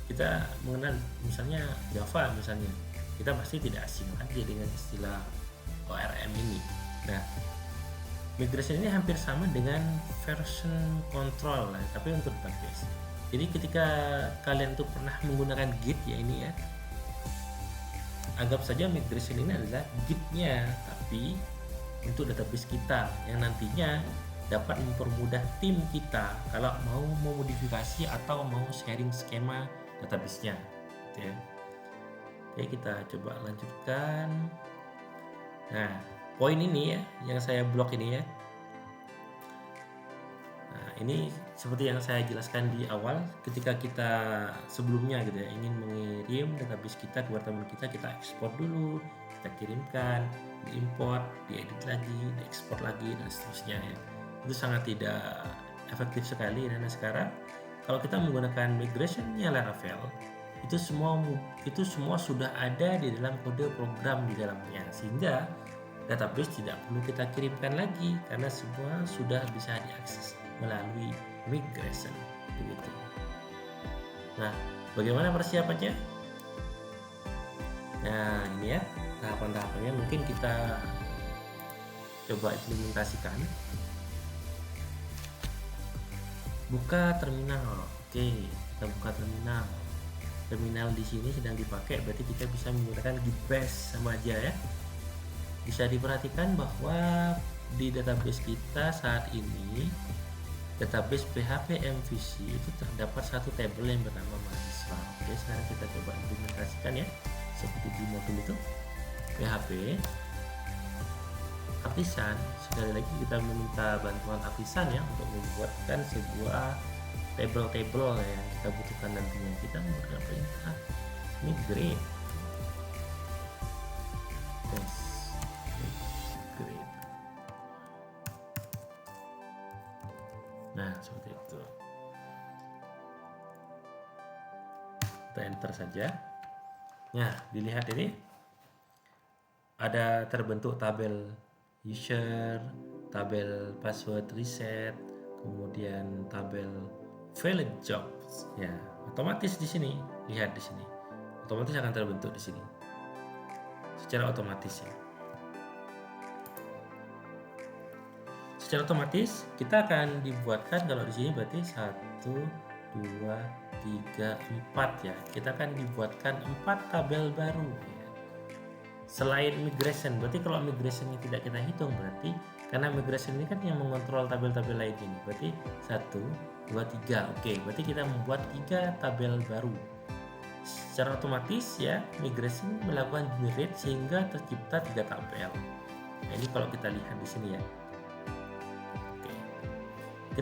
kita mengenal misalnya Java misalnya, kita pasti tidak asing lagi dengan istilah ORM ini. Nah, migration ini hampir sama dengan version control lah, tapi untuk database. Jadi ketika kalian tuh pernah menggunakan Git ya, ini ya, anggap saja migration ini adalah Git-nya, tapi untuk database kita yang nantinya dapat mempermudah tim kita kalau mau memodifikasi atau mau sharing skema database-nya gitu ya. Oke, kita coba lanjutkan. Nah, poin ini ya yang saya blok ini ya. Nah, ini seperti yang saya jelaskan di awal, ketika kita sebelumnya gitu ya ingin mengirim database kita ke teman kita ekspor dulu, kita kirimkan, diimport, diedit lagi, diekspor lagi, dan seterusnya ya. Itu sangat tidak efektif sekali. Dan sekarang kalau kita menggunakan migration-nya Laravel, itu semua sudah ada di dalam kode program di dalamnya, sehingga database tidak perlu kita kirimkan lagi karena semua sudah bisa diakses melalui migration begitu. Nah, bagaimana persiapannya? Nah, ini ya tahapan-tahapannya, mungkin kita coba implementasikan. Buka terminal. Oke, kita buka terminal. Terminal di sini sedang dipakai, berarti kita bisa menggunakan Git bash sama aja ya. Bisa diperhatikan bahwa di database kita saat ini, database PHP MVC itu terdapat satu tabel yang bernama mahasiswa. Oke, sekarang kita coba implementasikan ya, seperti di modul itu PHP Artisan. Sekali lagi kita meminta bantuan Artisan ya untuk membuatkan sebuah table-table yang kita butuhkan nantinya. Kita menggunakan perintah migrate. Migrate. Nah, seperti itu. Kita enter saja. Nah, dilihat ini ada terbentuk tabel user, tabel password reset, kemudian tabel valid jobs ya. Otomatis di sini, lihat di sini. Otomatis akan terbentuk di sini. Secara otomatis ya. Secara otomatis kita akan dibuatkan, kalau di sini berarti 1 2 3 4 ya. Kita akan dibuatkan 4 tabel baru ya. Selain migration, berarti kalau migration ini tidak kita hitung, berarti karena migration ini kan yang mengontrol tabel-tabel lain ini, berarti 1 2 3. Oke, berarti kita membuat 3 tabel baru. Secara otomatis ya, migration melakukan generate sehingga tercipta 3 tabel. Nah, ini kalau kita lihat di sini ya. Oke.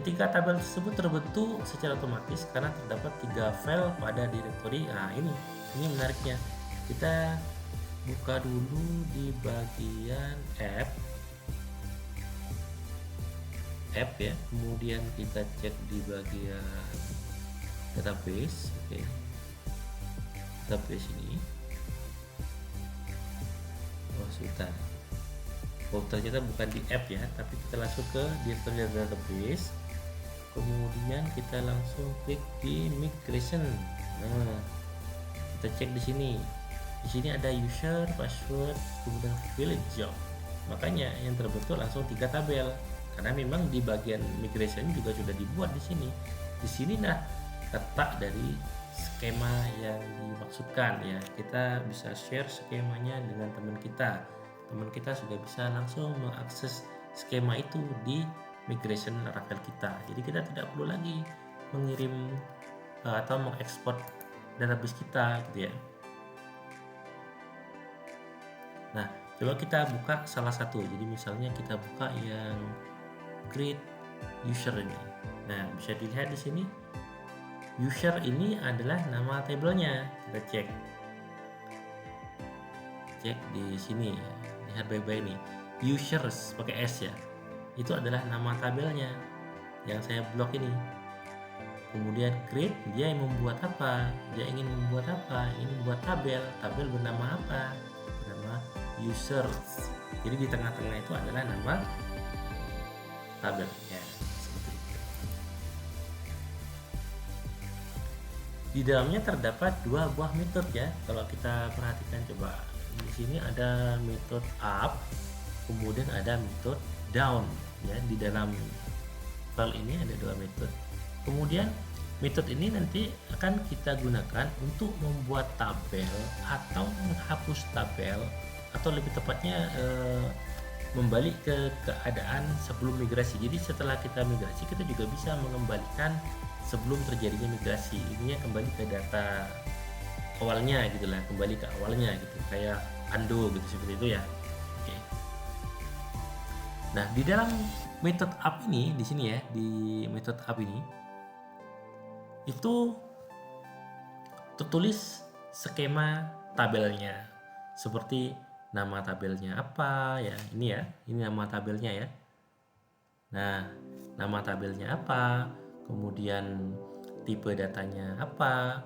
Ketika tabel tersebut terbentuk secara otomatis karena terdapat 3 file pada directory. Nah, ini menariknya. Kita buka dulu di bagian app ya, kemudian kita cek di bagian database. Oke, database ini ternyata bukan di app ya, tapi kita langsung ke directory database, kemudian kita langsung klik di migration. Nah, kita cek di sini. Di sini ada user, password, kemudian valid job. Makanya yang terbentuk langsung 3 tabel. Karena memang di bagian migration juga sudah dibuat di sini. Di sini nah letak dari skema yang dimaksudkan ya. Kita bisa share skemanya dengan teman kita. Teman kita sudah bisa langsung mengakses skema itu di migration Laravel kita. Jadi kita tidak perlu lagi mengirim atau mengekspor database kita gitu ya. Nah, Coba kita buka salah satu. Jadi misalnya kita buka yang create user ini. Nah, bisa dilihat di sini user ini adalah nama tabelnya. Kita cek di sini ya. Lihat baik-baik nih. Users pakai S ya. Itu adalah nama tabelnya yang saya blok ini. Kemudian create, dia yang membuat apa? Dia ingin membuat apa? Ingin membuat tabel. Tabel bernama apa? Bernama users. Jadi di tengah-tengah itu adalah nama tabel ya. Seperti itu. Di dalamnya terdapat dua buah metode ya. Kalau kita perhatikan, coba di sini ada metode up, kemudian ada metode down ya. Di dalam file ini ada dua metode. Kemudian metode ini nanti akan kita gunakan untuk membuat tabel atau menghapus tabel, atau lebih tepatnya membalik ke keadaan sebelum migrasi. Jadi setelah kita migrasi, kita juga bisa mengembalikan sebelum terjadinya migrasi. Intinya kembali ke data awalnya gitulah, kembali ke awalnya gitu, kayak undo gitu, seperti itu ya. Oke. Nah, di dalam metode up ini, di sini ya, di metode up ini itu tertulis skema tabelnya, seperti nama tabelnya apa ya, ini ya, ini nama tabelnya ya. Nah, nama tabelnya apa, kemudian tipe datanya apa,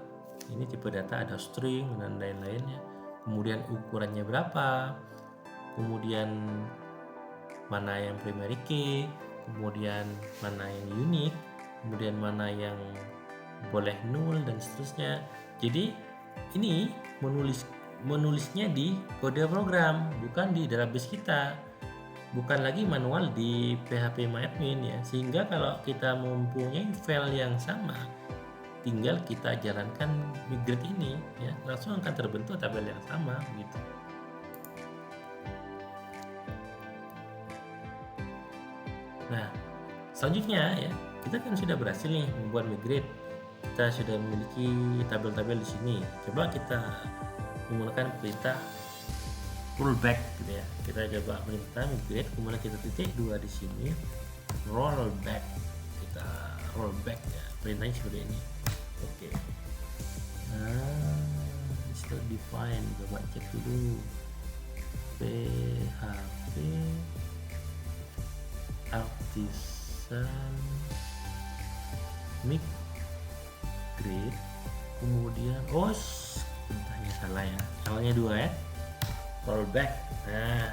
ini tipe data ada string dan lain-lainnya, kemudian ukurannya berapa, kemudian mana yang primary key, kemudian mana yang unique, kemudian mana yang boleh null dan seterusnya. Jadi ini menulisnya di kode program, bukan di database kita, bukan lagi manual di phpMyAdmin ya. Sehingga kalau kita mempunyai file yang sama, tinggal kita jalankan migrate ini ya, langsung akan terbentuk tabel yang sama gitu. Nah, selanjutnya ya, kita kan sudah berhasil nih membuat migrate. Kita sudah memiliki tabel-tabel di sini. Coba kita menggunakan perintah rollback gitu ya. Kita coba perintah migrate, kemudian kita titik 2 di sini, rollback. Kita rollback ya. Perintahnya seperti ini. Oke. Nah, start define, coba cek dulu. PHP artisan migrate, kemudian perintahnya salah ya, awalnya 2 ya, rollback. Nah,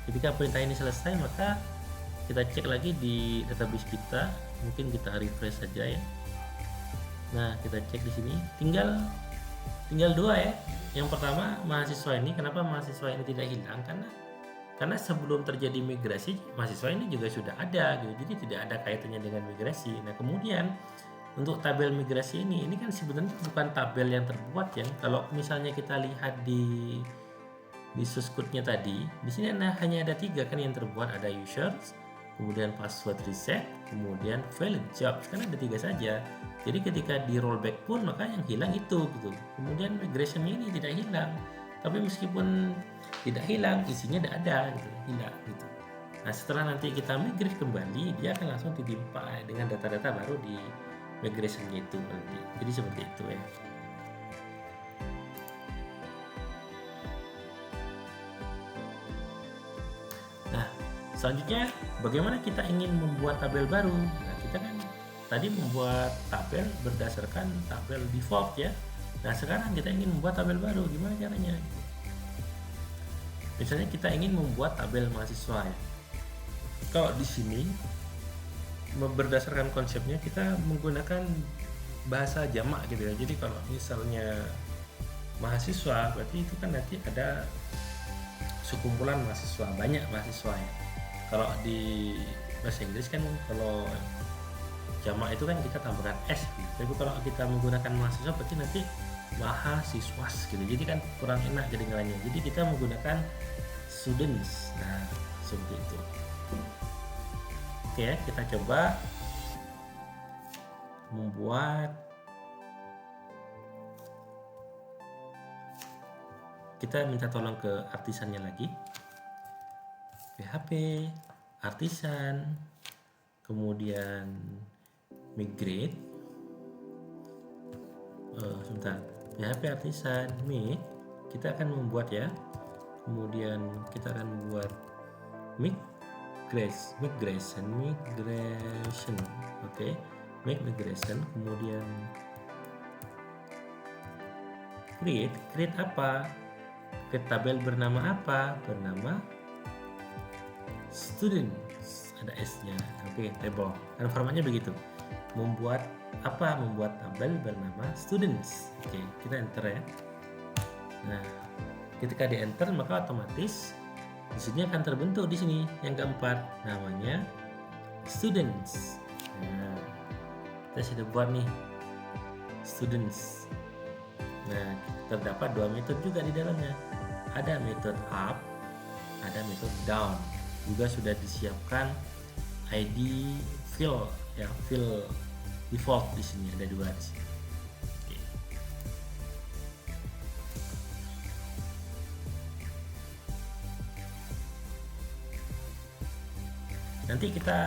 ketika perintah ini selesai, maka kita cek lagi di database kita, mungkin kita refresh saja ya. Nah, kita cek di sini tinggal 2 ya. Yang pertama mahasiswa ini, kenapa mahasiswa ini tidak hilang? Karena sebelum terjadi migrasi, mahasiswa ini juga sudah ada gitu, jadi tidak ada kaitannya dengan migrasi. Nah, kemudian untuk tabel migrasi ini kan sebenarnya bukan tabel yang terbuat ya. Kalau misalnya kita lihat di source code-nya tadi, di sini hanya ada 3 kan yang terbuat, ada users, kemudian password reset, kemudian valid jobs, kan ada 3 saja. Jadi ketika di rollback pun maka yang hilang itu gitu. Kemudian migration ini tidak hilang, tapi meskipun tidak hilang, isinya tidak ada gitu, hilang gitu. Nah, setelah nanti kita migrate kembali, dia akan langsung ditimpa dengan data-data baru di migration itu nanti. Jadi seperti itu ya. Nah, selanjutnya bagaimana kita ingin membuat tabel baru? Nah, kita kan tadi membuat tabel berdasarkan tabel default ya. Nah, sekarang kita ingin membuat tabel baru, gimana caranya? Misalnya kita ingin membuat tabel mahasiswa ya. Kalau di sini berdasarkan konsepnya kita menggunakan bahasa jamak gitu ya. Jadi kalau misalnya mahasiswa, berarti itu kan nanti ada sekumpulan mahasiswa, banyak mahasiswa ya. Kalau di bahasa Inggris kan kalau jamak itu kan kita tambahkan s gitu. Tapi kalau kita menggunakan mahasiswa berarti nanti mahasiswas gitu. Jadi kan kurang enak kedengarannya. Jadi kita menggunakan students. Nah, seperti itu. Oke, kita coba membuat, kita minta tolong ke artisannya lagi. PHP Artisan, kemudian migrate. Sebentar, PHP Artisan kita akan membuat ya, kemudian kita akan membuat migration, oke. Migration, kemudian create apa? Create tabel bernama apa? Bernama students, ada S-nya. Oke, table. Dan formatnya begitu. Membuat apa? Membuat tabel bernama students. Oke, kita enter ya. Nah, ketika di enter maka otomatis di sini akan terbentuk di sini yang keempat, namanya students. Nah, kita sudah buat nih students. Nah, terdapat dua metode juga di dalamnya. Ada metode up, ada metode down. Juga sudah disiapkan ID fill ya, fill default di sini ada dua di sini. Oke. Nanti kita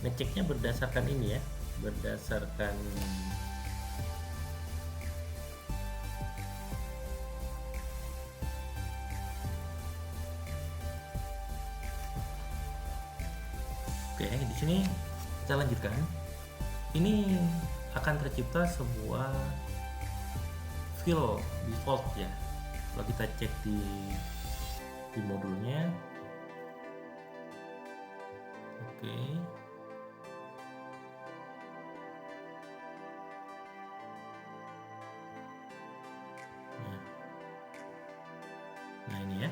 ngeceknya berdasarkan ini ya, berdasarkan Oke, di sini kita lanjutkan. Ini akan tercipta sebuah fill default ya. Kalau kita cek di modulnya, oke. Nah ini ya.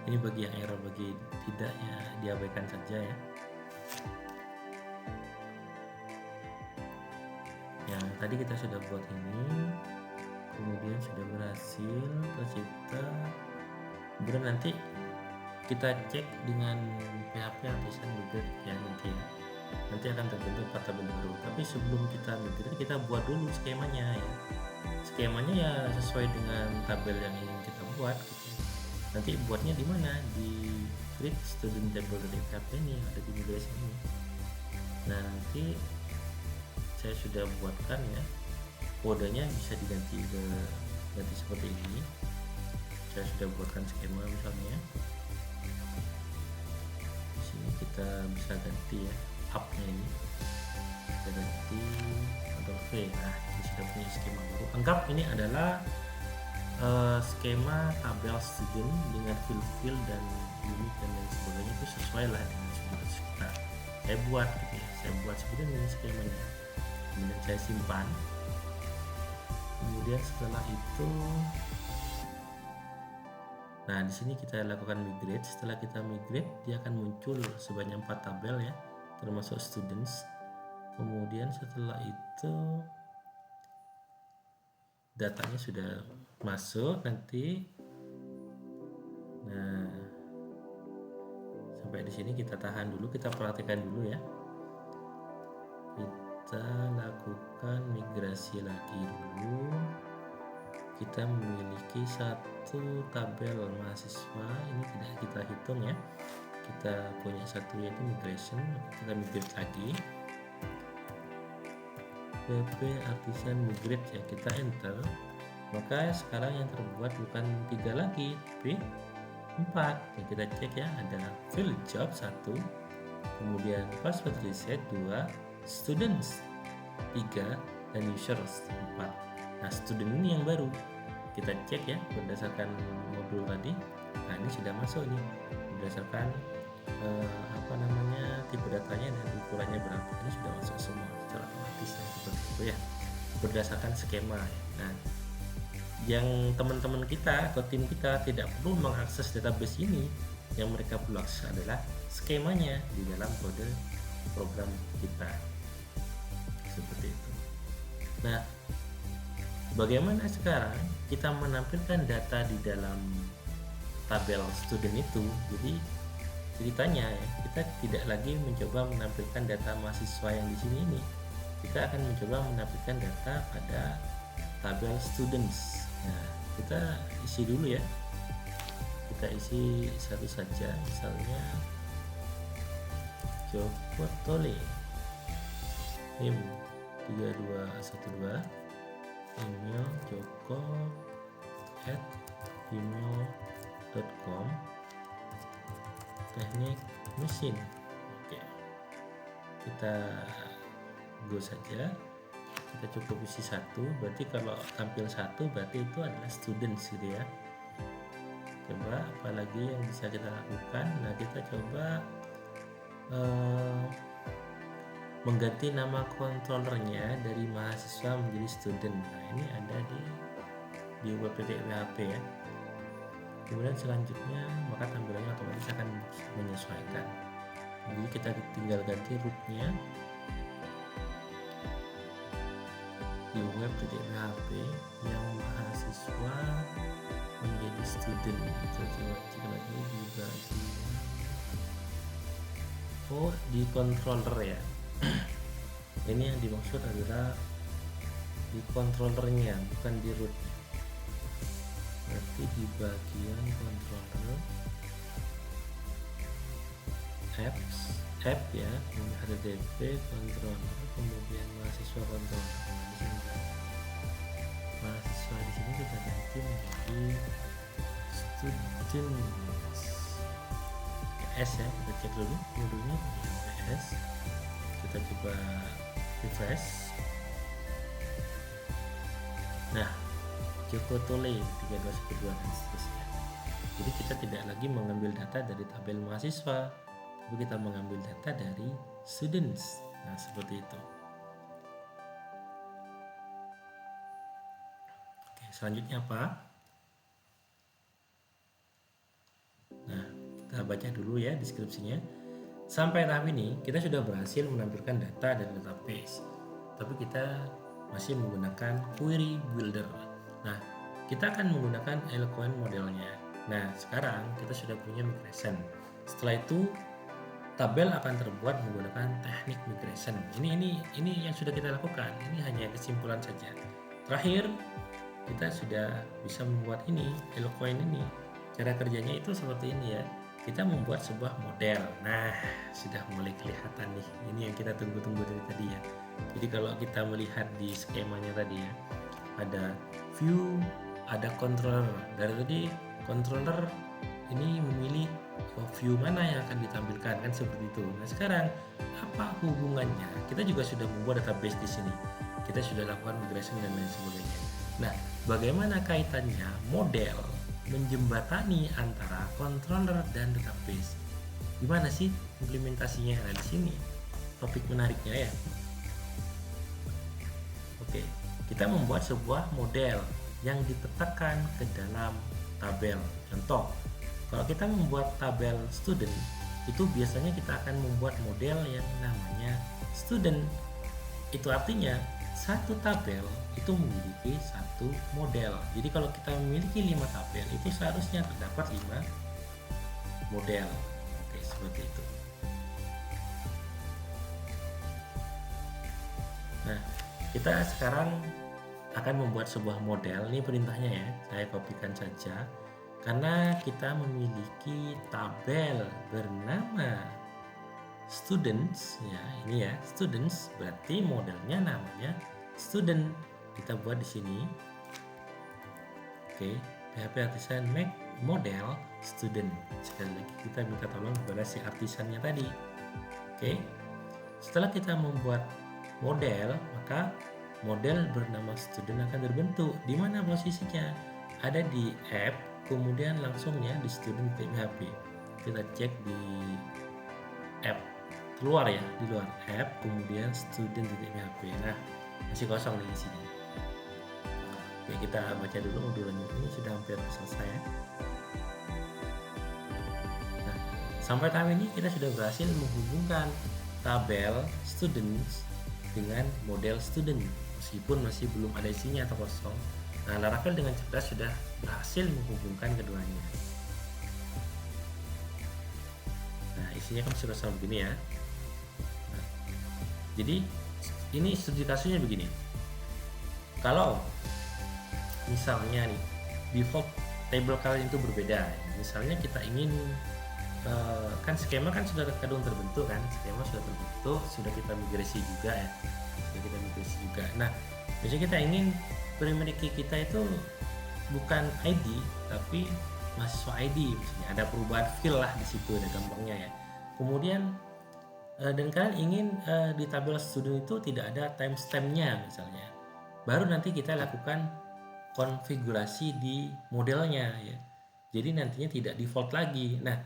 Ini bagi yang error, bagi tidak ya diabaikan saja ya. Ya, tadi kita sudah buat ini, kemudian sudah berhasil tercipta. Kemudian nanti kita cek dengan PHP Artisan Migrate ya nanti ya. Nanti akan terbentuk tabel baru. Tapi sebelum kita migrate, kita buat dulu skemanya ya. Skemanya ya sesuai dengan tabel yang ingin kita buat gitu. Nanti buatnya di mana? Di create student table dari PHP ini, ada di migration ini. Nah, nanti saya sudah buatkan ya. Kodenya bisa diganti seperti ini. Saya sudah buatkan skema misalnya. Di sini kita bisa ganti ya up-nya ini. Kita ganti Ctrl V. Nah, ini sudah punya skema baru. Anggap ini adalah skema tabel student dengan fill dan unit dan lain sebagainya, itu sesuai lah dengan sebutan kita. Saya buat gitu ya, saya buat seperti ini skemanya, kemudian saya simpan. Kemudian setelah itu, nah di sini kita lakukan migrate. Setelah kita migrate, dia akan muncul sebanyak 4 tabel ya, termasuk students. Kemudian setelah itu datanya sudah masuk nanti. Nah, sampai di sini kita tahan dulu, kita perhatikan dulu ya. Kita lakukan migrasi lagi dulu. Kita memiliki satu tabel mahasiswa, ini tidak kita hitung ya. Kita punya satu yaitu migration, kita migrate lagi. PHP Artisan Migrate ya, kita enter. Maka sekarang yang terbuat bukan 3 lagi, tapi 4. Yang kita cek ya, ada fill job 1, kemudian password reset 2, students 3, dan users 4. Nah, student ini yang baru. Kita cek ya berdasarkan modul tadi. Nah, ini sudah masuk nih berdasarkan tipe datanya dan ukurannya berapa. Ini sudah masuk semua secara otomatis ya, seperti itu ya, berdasarkan skema ya. Nah, yang teman-teman kita atau tim kita tidak perlu mengakses database ini, yang mereka perlu akses adalah skemanya di dalam kode program kita, seperti itu. Nah, bagaimana sekarang kita menampilkan data di dalam tabel student itu? Jadi ceritanya ya, kita tidak lagi mencoba menampilkan data mahasiswa yang di sini ini. Kita akan mencoba menampilkan data pada tabel students. Nah, kita isi dulu ya. Kita isi satu saja, misalnya Joko Tole, NIM 3212, email joko@gmail.com, teknik mesin. Oke, kita go saja. Kita cukup isi satu, berarti kalau tampil satu berarti itu adalah students gitu ya. Coba apalagi yang bisa kita lakukan. Nah, kita coba mengganti nama controllernya dari mahasiswa menjadi student. Nah, ini ada di web PHP ya. Kemudian selanjutnya maka tampilannya otomatis akan menyesuaikan. Jadi kita tinggal ganti rootnya di web PHP yang mahasiswa menjadi student. Kita coba cek lagi di bagian di controller ya. Ini yang dimaksud adalah di controllernya, bukan di rootnya. Berarti di bagian controller app ya, kemudian ada DP controller, kemudian mahasiswa controller. Mahasiswa di sini kita ganti menjadi students. PS ya, kita cek dulu modulnya PS. Kita coba refresh. Nah, Joko Tole 3212 dan seterusnya. Jadi kita tidak lagi mengambil data dari tabel mahasiswa, tapi kita mengambil data dari students. Nah, seperti itu. Oke, selanjutnya apa? Nah, kita baca dulu ya deskripsinya. Sampai tahap ini kita sudah berhasil menampilkan data dari database, tapi kita masih menggunakan query builder. Nah, kita akan menggunakan Eloquent modelnya. Nah, sekarang kita sudah punya migration. Setelah itu tabel akan terbuat menggunakan teknik migration. Ini yang sudah kita lakukan. Ini hanya kesimpulan saja. Terakhir, kita sudah bisa membuat ini Eloquent ini. Cara kerjanya itu seperti ini ya. Kita membuat sebuah model. Nah, sudah mulai kelihatan nih. Ini yang kita tunggu-tunggu dari tadi ya. Jadi kalau kita melihat di skemanya tadi ya, ada view, ada controller. Dari tadi controller ini memilih view mana yang akan ditampilkan, kan seperti itu. Nah, sekarang apa hubungannya? Kita juga sudah membuat database di sini. Kita sudah lakukan migration dan lain sebagainya. Nah, bagaimana kaitannya model menjembatani antara controller dan database? Gimana sih implementasinya? Nah, di sini topik menariknya ya. Oke, kita membuat sebuah model yang ditetapkan ke dalam tabel. Contoh, kalau kita membuat tabel student, itu biasanya kita akan membuat model yang namanya student. Itu artinya satu tabel itu memiliki satu model. Jadi kalau kita memiliki 5 tabel, itu seharusnya terdapat 5 model. Oke, seperti itu. Nah, kita sekarang akan membuat sebuah model. Ini perintahnya ya, saya kopikan saja. Karena kita memiliki tabel bernama students ya, ini ya students, berarti modelnya namanya student. Kita buat di sini. Oke, PHP artisan make model student. Sekali lagi kita minta tolong kepada si artisannya tadi. Oke, setelah kita membuat model, maka model bernama student akan terbentuk. Di mana posisinya? Ada di app, kemudian langsungnya di student PHP. Kita cek di app, keluar ya, di luar app, kemudian student.php. Nah, masih kosong nih isinya. Oke, kita baca dulu modulnya. Ini sudah hampir selesai ya. Nah, sampai tahap ini kita sudah berhasil menghubungkan tabel students dengan model student, meskipun masih belum ada isinya atau kosong. Nah, Laravel dengan cerdas sudah berhasil menghubungkan keduanya. posisinya kan sudah sama begini ya. Nah, jadi ini studi kasusnya begini. Kalau misalnya nih default table kalian itu berbeda, misalnya kita ingin kan skema kan sudah kadung terbentuk kan, skema sudah terbentuk, sudah kita migrasi juga ya, nah biasanya kita ingin primary key kita itu bukan ID tapi mahasiswa ID, misalnya ada perubahan field lah di situ, ada gampangnya ya. Kemudian dan kalian ingin di tabel student itu tidak ada timestampnya misalnya, baru nanti kita lakukan konfigurasi di modelnya ya, jadi nantinya tidak default lagi. Nah,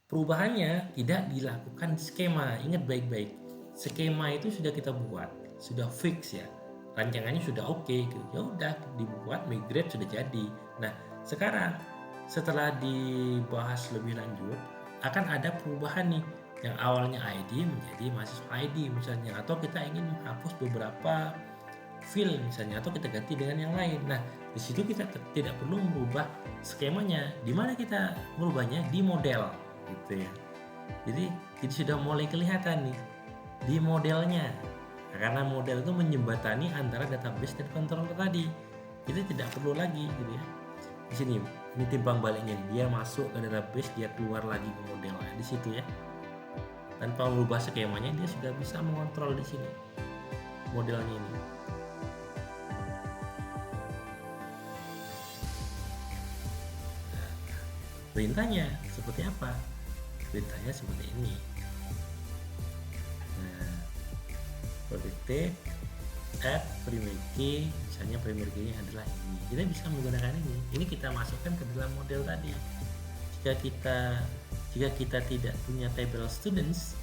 perubahannya tidak dilakukan di skema. Ingat baik-baik, skema itu sudah kita buat, sudah fix ya, rancangannya sudah oke gitu. Ya udah dibuat, migrate sudah jadi. Nah, sekarang setelah dibahas lebih lanjut akan ada perubahan nih, yang awalnya ID menjadi mahasiswa ID misalnya, atau kita ingin menghapus beberapa field misalnya, atau kita ganti dengan yang lain. Nah, di situ kita tidak perlu merubah skemanya. Di mana kita merubahnya? Di model gitu ya. Jadi sudah mulai kelihatan nih di modelnya. Nah, karena model itu menjembatani antara database dan controller tadi. Kita tidak perlu lagi gitu ya. Di sini ini timbang baliknya, dia masuk ke database, dia keluar lagi ke model. Nah, di situ ya. Tanpa merubah skemanya dia sudah bisa mengontrol di sini modelnya ini. Perintahnya seperti apa? Perintahnya seperti ini. Nah, predicted add primary key, misalnya primary key-nya adalah ini. Kita bisa menggunakan ini. Ini kita masukkan ke dalam model tadi. Jika kita tidak punya table students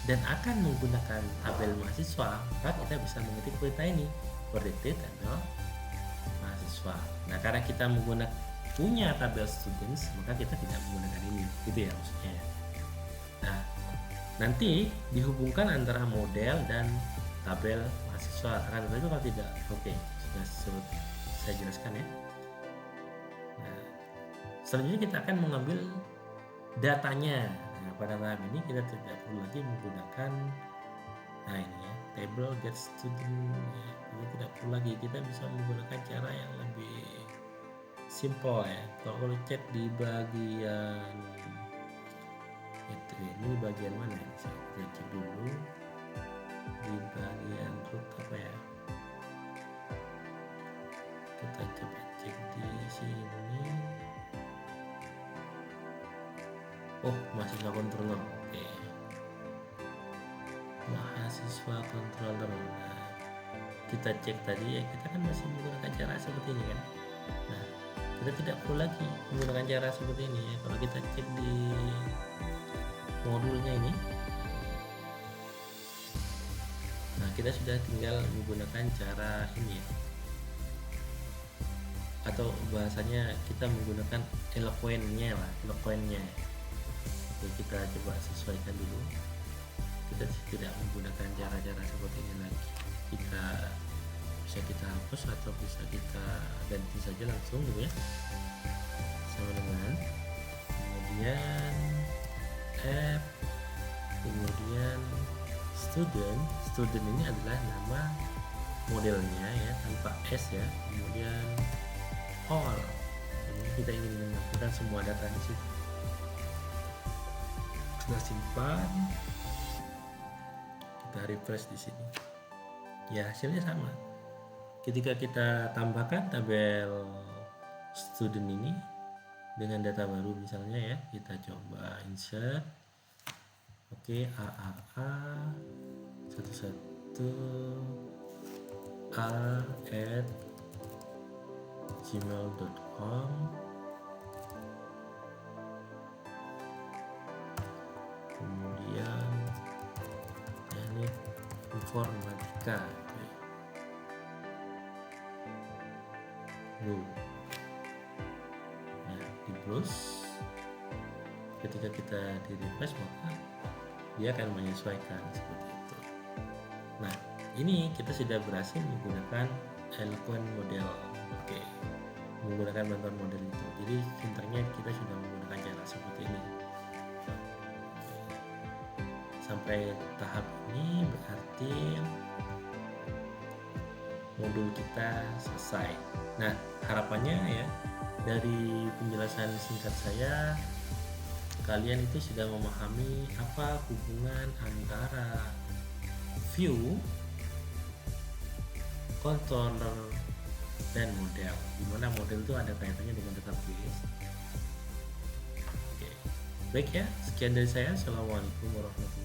dan akan menggunakan tabel mahasiswa, maka kita bisa mengetik perintah ini, predicted tabel mahasiswa. Nah, karena kita punya tabel students, maka kita tidak menggunakan ini, gitu ya maksudnya. Nah, nanti dihubungkan antara model dan tabel mahasiswa. Akan tetapi kalau tidak, oke, sudah saya jelaskan ya. Nah, selanjutnya kita akan mengambil datanya. Nah, pada tahap ini kita tidak perlu lagi menggunakan ini ya, table get student ya. Ini tidak perlu lagi, kita bisa menggunakan cara yang lebih simple ya. Kalau cek di bagian itu, ini bagian mana ya? Kita cek dulu di bagian root apa ya. Kita coba cek di sini. Oh, mahasiswa controller. Oke. Mahasiswa controller. Nah, kita cek tadi ya, kita kan masih menggunakan cara seperti ini kan. Nah, kita tidak perlu lagi menggunakan cara seperti ini ya. Kalau kita cek di modulnya ini, nah kita sudah tinggal menggunakan cara ini ya, atau bahasanya kita menggunakan eloquentnya lah, eloquentnya. Oke, kita coba sesuaikan dulu. Kita tidak menggunakan cara-cara seperti ini lagi. Bisa kita hapus atau bisa kita ganti saja langsung gitu ya, sama dengan kemudian app, kemudian student ini adalah nama modelnya ya, tanpa s ya, kemudian all, ini kita ingin memasukkan semua data di situ. Sudah simpan, kita refresh di sini ya, hasilnya sama. Ketika kita tambahkan tabel student ini dengan data baru misalnya ya, kita coba insert. Oke, AAA 11 a@gmail.com. Kemudian teknik informatika. Nah, di browse, ketika kita di refresh maka dia akan menyesuaikan seperti itu. Nah, ini kita sudah berhasil menggunakan eloquent model. Oke, menggunakan bantuan model itu. Jadi filternya kita sudah menggunakan cara seperti ini. mencapai tahap ini berarti modul kita selesai. Nah, harapannya ya dari penjelasan singkat saya, kalian itu sudah memahami apa hubungan antara view, controller, dan model. Dimana model itu ada kaitannya dengan database. Oke. Baik ya, sekian dari saya. Assalamualaikum warahmatullahi wabarakatuh.